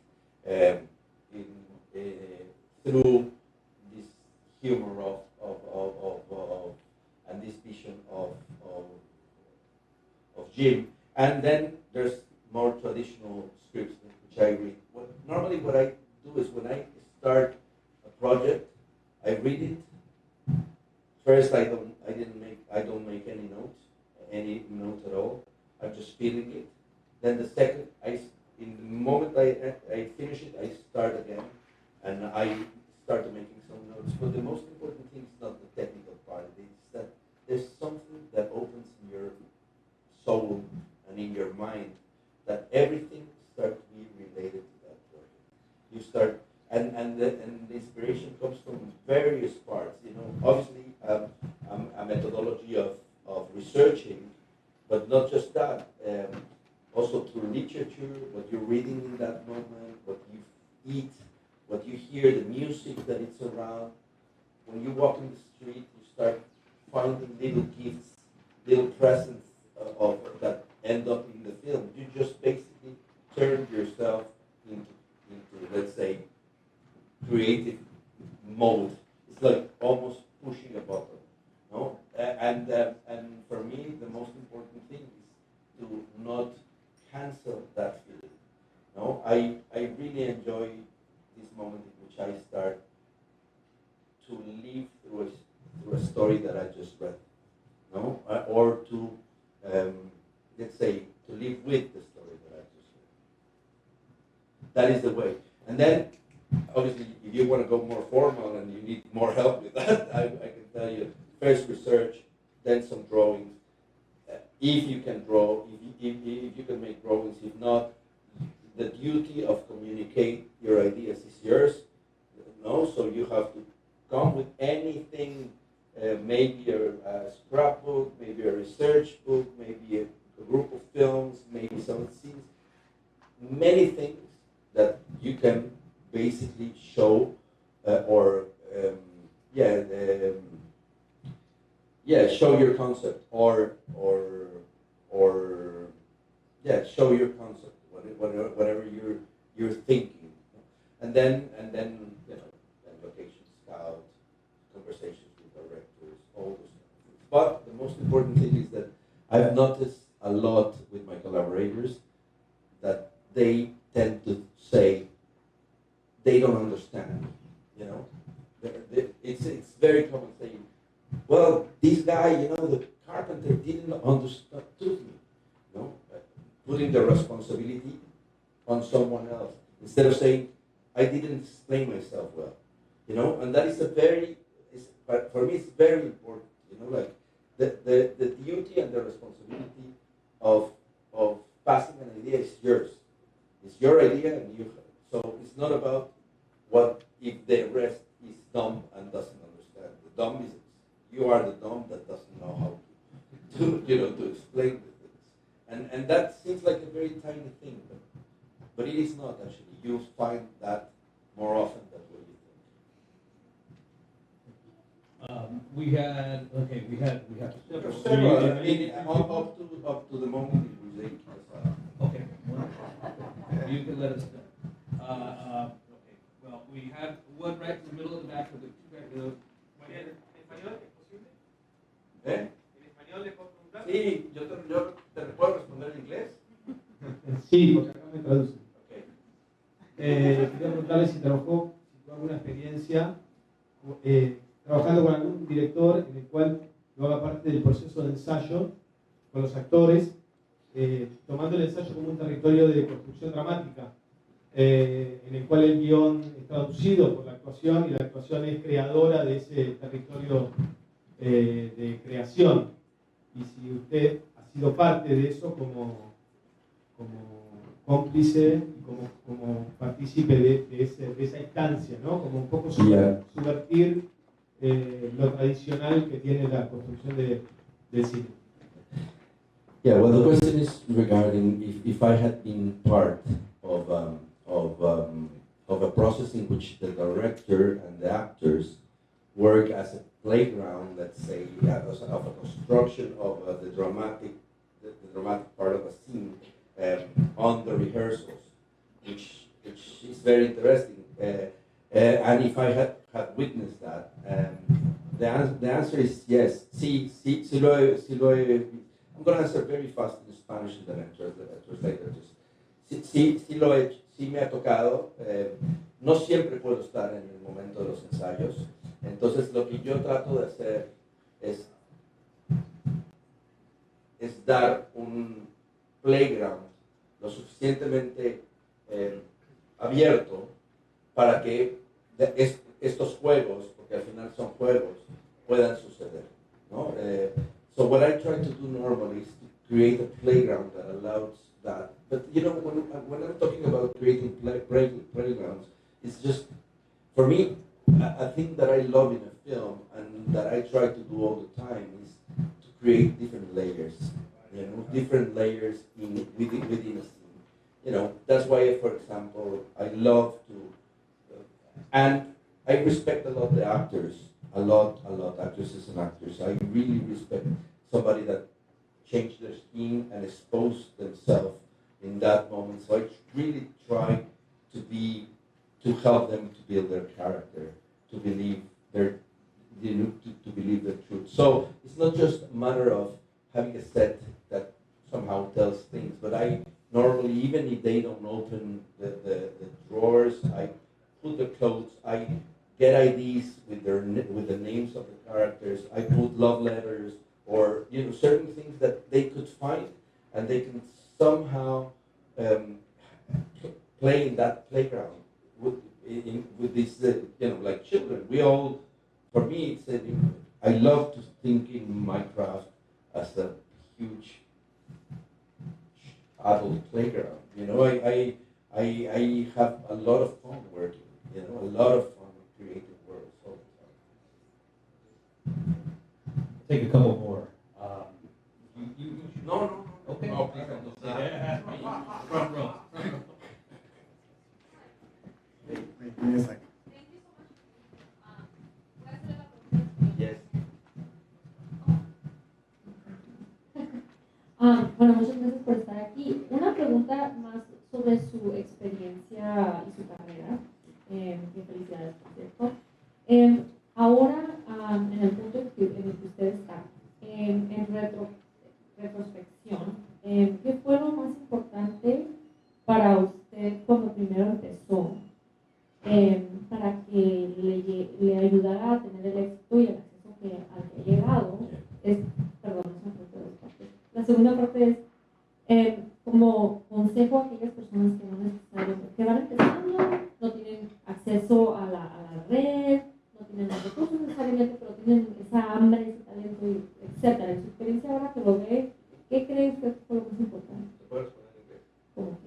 through this humor of and this vision of Jim. And then there's more traditional scripts which I read. Normally what I do is when I start a project, I read it. First, I don't make any note at all. I'm just feeling it. Then the second, in the moment I finish it, I start again, and I started making some notes. But the most important thing is not the technical part. It's that there's something that opens in your soul and in your mind, that everything starts to be related to that project. You start, and the inspiration comes from various parts. You know, obviously a methodology of researching, but not just that. Also through literature, what you're reading in that moment, what you eat, what you hear, the music that it's around. When you walk in the street, you start finding little gifts, little presents of that end up in the film. You just basically turn yourself into let's say, creative mode. It's like almost pushing a button, no? And for me, the most important thing is to not cancel that feeling. No, I really enjoy this moment in which I start to live through a story that I just read, no, or to let's say to live with the story that I just read. That is the way. And then, obviously, if you want to go more formal and you need more help with that, I can tell you first research, then some drawings. If you can draw, if you can make drawings, if not, the duty of communicate your ideas is yours. No, so you have to come with anything, maybe a scrapbook, maybe a research book, maybe a group of films, maybe some scenes, many things that you can basically show show your concept or show your concept, whatever you're thinking, and then you know, location scout, conversations with directors, all those things. But the most important thing is that I've noticed a lot with my collaborators that they tend to say they don't understand. You know, it's very common saying, well, this guy, you know, the carpenter didn't understand me. No, putting the responsibility on someone else instead of saying I didn't explain myself well. You know, and that is for me it's very important. You know, like the duty and the responsibility of passing an idea is yours. It's your idea, and so it's not about what if the rest is dumb and doesn't understand. The dumb is you are the dumb that doesn't know how to explain the things. And that seems like a very tiny thing, but it is not actually. You find that more often than what you think. We had Several. I mean, up to the moment it was 8. Okay. You can let us know. Okay. Well, we have one right in the middle of the back of the two back of those. ¿En español le puedo preguntar? Sí, yo te puedo responder en inglés. Sí, porque acá me traducen. Okay. Quería preguntarle si tuvo alguna experiencia trabajando con algún director en el cual lo haga parte del proceso de ensayo con los actores, tomando el ensayo como un territorio de construcción dramática, en el cual el guión es traducido por la actuación y la actuación es creadora de ese territorio de creación. Y si usted ha sido parte de eso como cómplice y como partícipe de esa instancia, ¿no? Como un poco subvertir lo tradicional que tiene la construcción del cine. Yeah, well, the question is regarding if I had been part of a process in which the director and the actors work as a playground, let's say, of a construction of the dramatic part of a scene on the rehearsals, which is very interesting. And if I had witnessed that, the answer is yes. Sí lo he. I'm going to answer very fast in Spanish and then translate it. Sí lo he hecho, sí me ha tocado. No siempre puedo estar en el momento de los ensayos. Entonces lo que yo trato de hacer es dar un playground lo suficientemente abierto para que estos juegos, porque al final son juegos, puedan suceder, ¿no? So what I try to do normally is to create a playground that allows that. But you know, when I'm talking about creating playgrounds, it's just, for me, a thing that I love in a film and that I try to do all the time is to create different layers, you know, different layers within a scene. You know, that's why, for example, I love to, and I respect a lot the actors, a lot, actresses and actors. I really respect somebody that changed their skin and exposed themselves in that moment. So I really try to help them to build their character, to believe their, you know, to believe the truth. So it's not just a matter of having a set that somehow tells things, but I normally, even if they don't open the drawers, I put the clothes, I get IDs with the names of the characters, I put love letters, or you know, certain things that they could find, and they can somehow play in that playground with these, you know, like children. We all, for me, I love to think in my craft as a huge adult playground. You know, I have a lot of fun working. You know, a lot of fun with creative worlds all the time. Take a couple more. No. Okay. No, please don't. Front row. Give me a second. Thank you so much. ¿Puede hacer la pregunta? Yes. Bueno, muchas gracias por estar aquí. Una pregunta más sobre su experiencia y su carrera. Y felicidades, por cierto. Ahora, en el punto en el que usted está, en retrospección, ¿qué fue lo más importante para usted cuando primero empezó? Para que le ayudara a tener el éxito y el acceso al que ha llegado. Perdón, es una parte de dos partes. La segunda parte es como consejo a aquellas personas que no necesariamente, que van empezando, no tienen acceso a la red, no tienen los recursos necesariamente, pero tienen esa hambre, ese talento, etcétera. En su experiencia ahora que lo ve, ¿qué cree usted que fue lo más importante? ¿Cómo?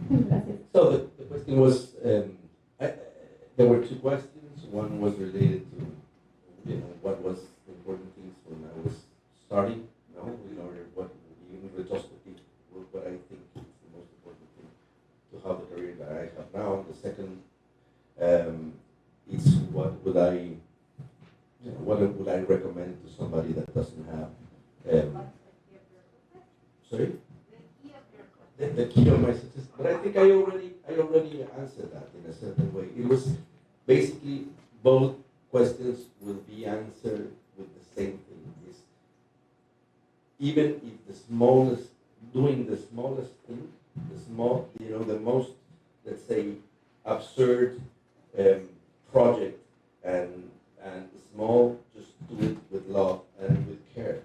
Gracias. So the question was, there were two questions. One was related to, you know, what was the important things when I was starting, you know, in order, what in retrospective, what I think is the most important thing to have the career that I have now. The second is what would I recommend to somebody that doesn't have, sorry? The key of my success, but I think I already answered that in a certain way. It was basically both questions will be answered with the same thing. Is even if doing the smallest thing, the most, let's say, absurd project and small, just do it with love and with care.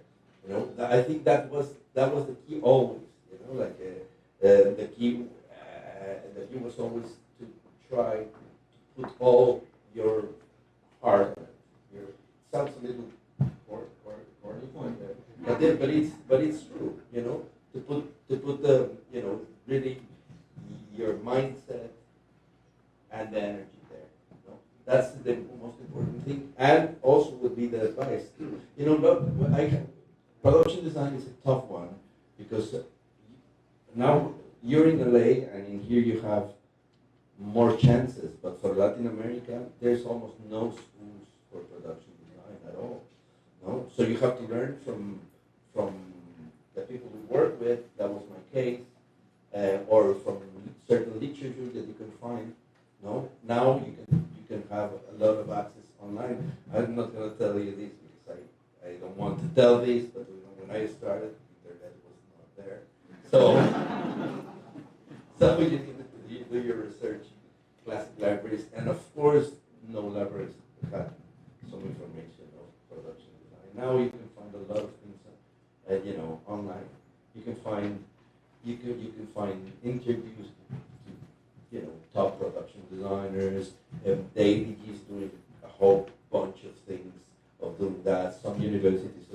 You know, I think that was the key always. You know, like. The key was always to try to put all your heart on it. It sounds a little corny point there, but it's true. You know, to put the, you know, really your mindset and the energy there. You know? That's the most important thing, and also would be the advice. You know, production design is a tough one because. Now you're in LA, and in here you have more chances. But for Latin America, there's almost no schools for production design at all. No, so you have to learn from the people we work with. That was my case, or from certain literature that you can find. No, now you can have a lot of access online. I'm not going to tell you this because I don't want to tell this, but when I started, the internet was not there. So you need to do your research, classic libraries, and of course, no libraries have some information of production design. Now you can find a lot of things, you know, online. You can find interviews top production designers. The ADG is doing a whole bunch of things of doing that. Some universities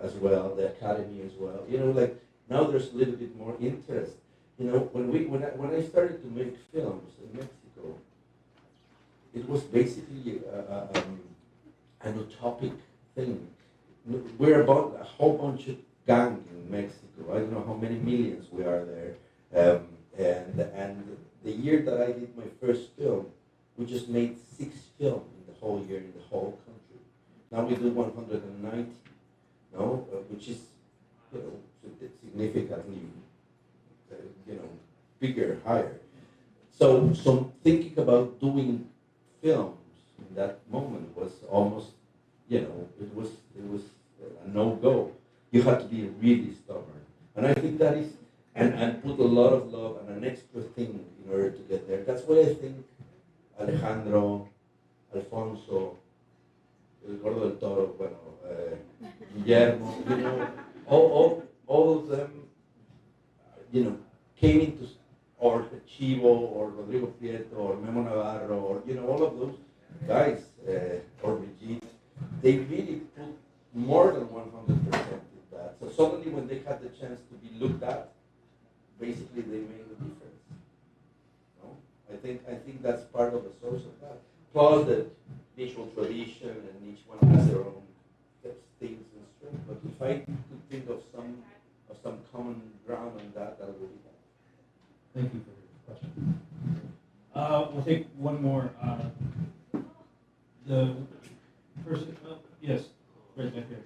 as well, the academy as well. Like now there's a little bit more interest. When I started to make films in Mexico, it was basically an utopic thing. We're about a whole bunch of gang in Mexico. I don't know how many millions we are there. And the year that I did my first film, we just made 6 films in the whole year in the whole country. Now we do 190, which is significantly bigger, higher. So thinking about doing films in that moment was almost, it was a no-go. You have to be really stubborn. And I think that is, and put a lot of love and an extra thing in order to get there. That's why I think Alejandro, Alfonso, El Gordo del Toro, Guillermo, all of them, came into, or Chivo, or Rodrigo Prieto, or Memo Navarro, or, all of those guys, or Brigitte, they really put more than 100% in that. So suddenly when they had the chance to be looked at, basically they made a difference. I think that's part of the source of that. Plus the visual tradition, and each one has their own things and strengths. But if I could think of some common ground on that, that would be that. Thank you for your question. We'll take one more. The person, yes, right back there.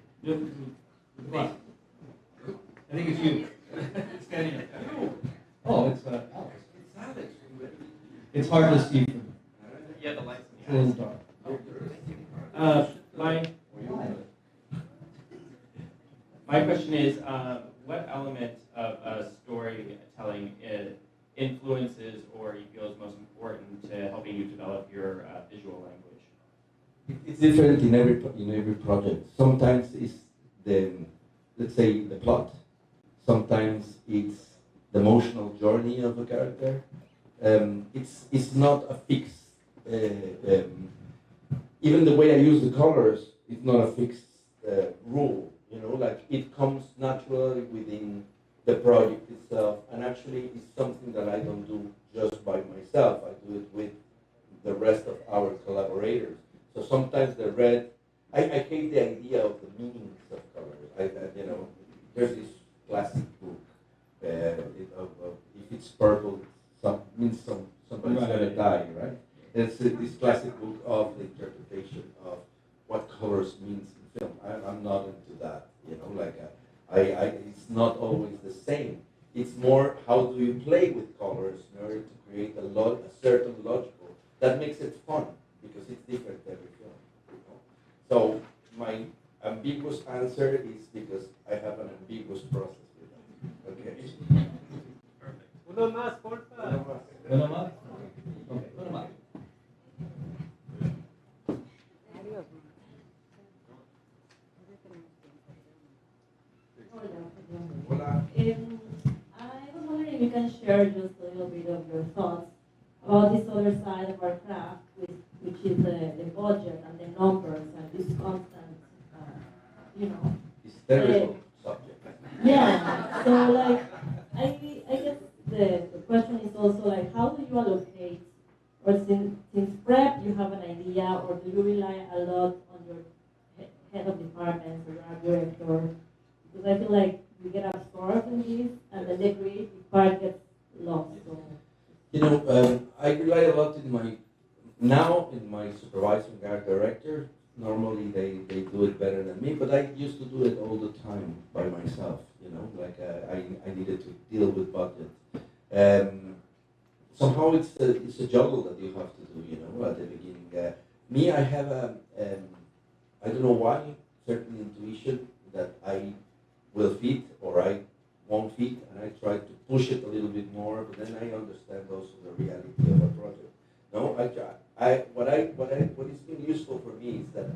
I think it's you. Standing up. Oh, it's Alex. It's Alex. It's hard to see from. Yeah, the lights. It's a little dark. My question is, what element of storytelling influences or you feel is most important to helping you develop your visual language? It's different in every project. Sometimes it's let's say the plot. Sometimes it's the emotional journey of a character. It's not a fixed. Even the way I use the colors, it's not a fixed rule. Like it comes naturally within the project itself, and actually it's something that I don't do just by myself. I do it with the rest of our collaborators. So sometimes the red, I hate the idea of the meanings of colors. There's this classic book. If it's purple, means somebody's gonna die, right? It's this classic book of the interpretation of what colors means in film. I'm not into that. It's not always the same. It's more how do you play with colors in order to create a certain logical that makes it fun because it's different every film. So my ambiguous answer is because I have an ambiguous process with that. Okay. Perfect. Uno más, porfa. Uno más? Okay, uno más. Hola. I was wondering if you can share just a little bit of your thoughts about this other side of our craft, which is the budget and the numbers and this constant, It's terrible subject. Yeah. So I guess the question is also how do you allocate, or since prep you have an idea, or do you rely a lot on your head of department or your director? Because I feel like we get absorbed in this, and then the creative part gets lost. So. I rely a lot in my supervising art director. Normally they do it better than me, but I used to do it all the time by myself. I needed to deal with budget. Somehow it's a juggle that you have to do. At the beginning. Me, I have I don't know why, certain intuition that I will fit or I won't fit, and I try to push it a little bit more, but then I understand also the reality of a project. No, what is been useful for me is that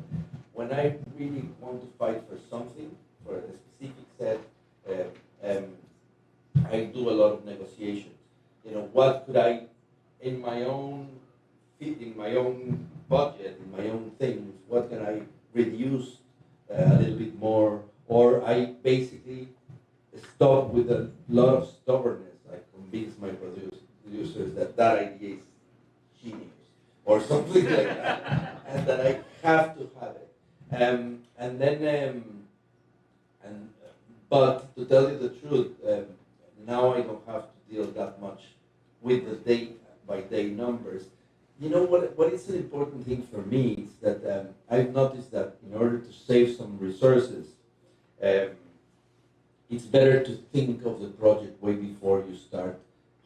when I really want to fight for something, for a specific set, I do a lot of negotiations. What could I in my own budget, in my own things, what can I reduce a little bit more, or I basically stop with a lot of stubbornness. I convince my producers that that idea is genius or something like that, and that I have to have it. But to tell you the truth, now I don't have to deal that much with the day-by-day numbers. You know what is an important thing for me is that I've noticed that in order to save some resources, it's better to think of the project way before you start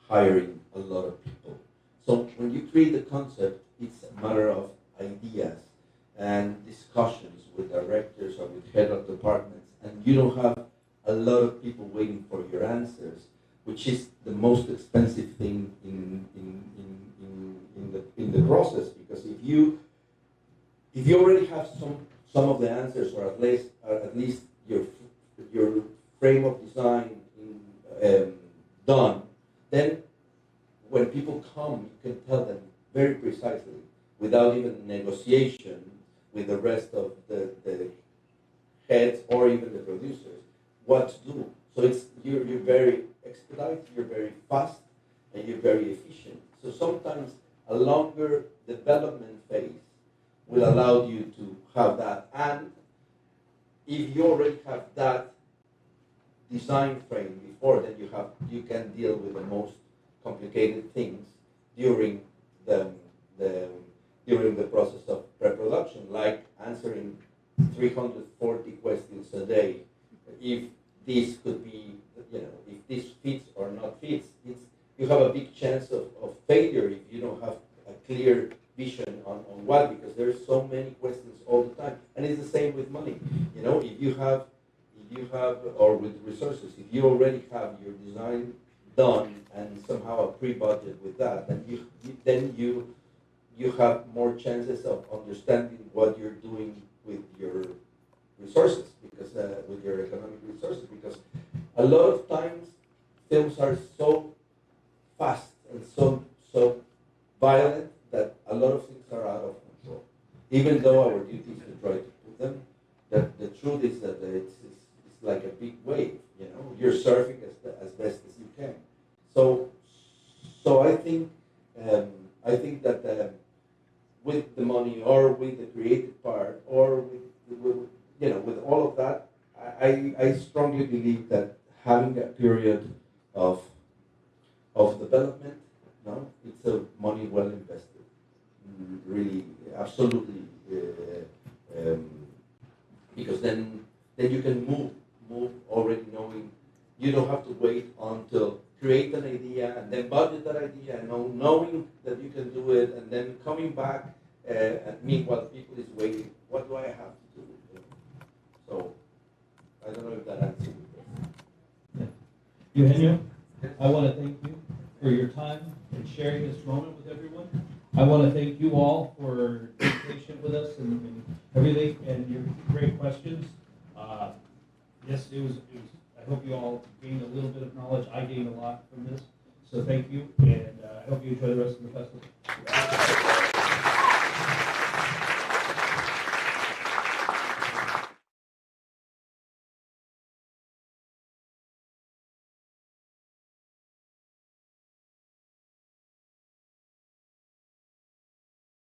hiring a lot of people. So when you create a concept, it's a matter of ideas and discussions with directors or with head of departments, and you don't have a lot of people waiting for your answers, which is the most expensive thing in the process. Because if you already have some of the answers, or at least your frame of design done, then when people come, you can tell them very precisely, without even negotiation with the rest of the heads or even the producers, what to do. So you're very expedited, you're very fast, and you're very efficient. So sometimes a longer development phase will allow you to have that. And if you already have that design frame before, then you can deal with the most complicated things during the process of pre-production, like answering 340 questions a day. If this could be, if this fits or not fits, you have a big chance of failure if you don't have a clear vision on what, because there's so many questions all the time. And it's the same with money. If you have, or with resources, if you already have your design done and somehow a pre-budget with that, then you have more chances of understanding what you're doing with your resources, because with your economic resources, because a lot of times films are so fast and so violent that a lot of things are out of control. Even though our duty is to try to put them, the truth is that it's like a big wave. You're surfing as best as you can. So I think that with the money, or with the creative part, or with all of that, I strongly believe that having a period of development, it's a money well invested. Really, absolutely, because then you can move already knowing. You don't have to wait until create an idea and then budget that idea, and knowing that you can do it, and then coming back and meanwhile people is waiting. What do I have to do? So I don't know if that answers it. Eugenio, I want to thank you for your time and sharing this moment with everyone. I want to thank you all for being patient with us and everything, and your great questions. Yes, it was. I hope you all gained a little bit of knowledge. I gained a lot from this. So thank you, and I hope you enjoy the rest of the festival.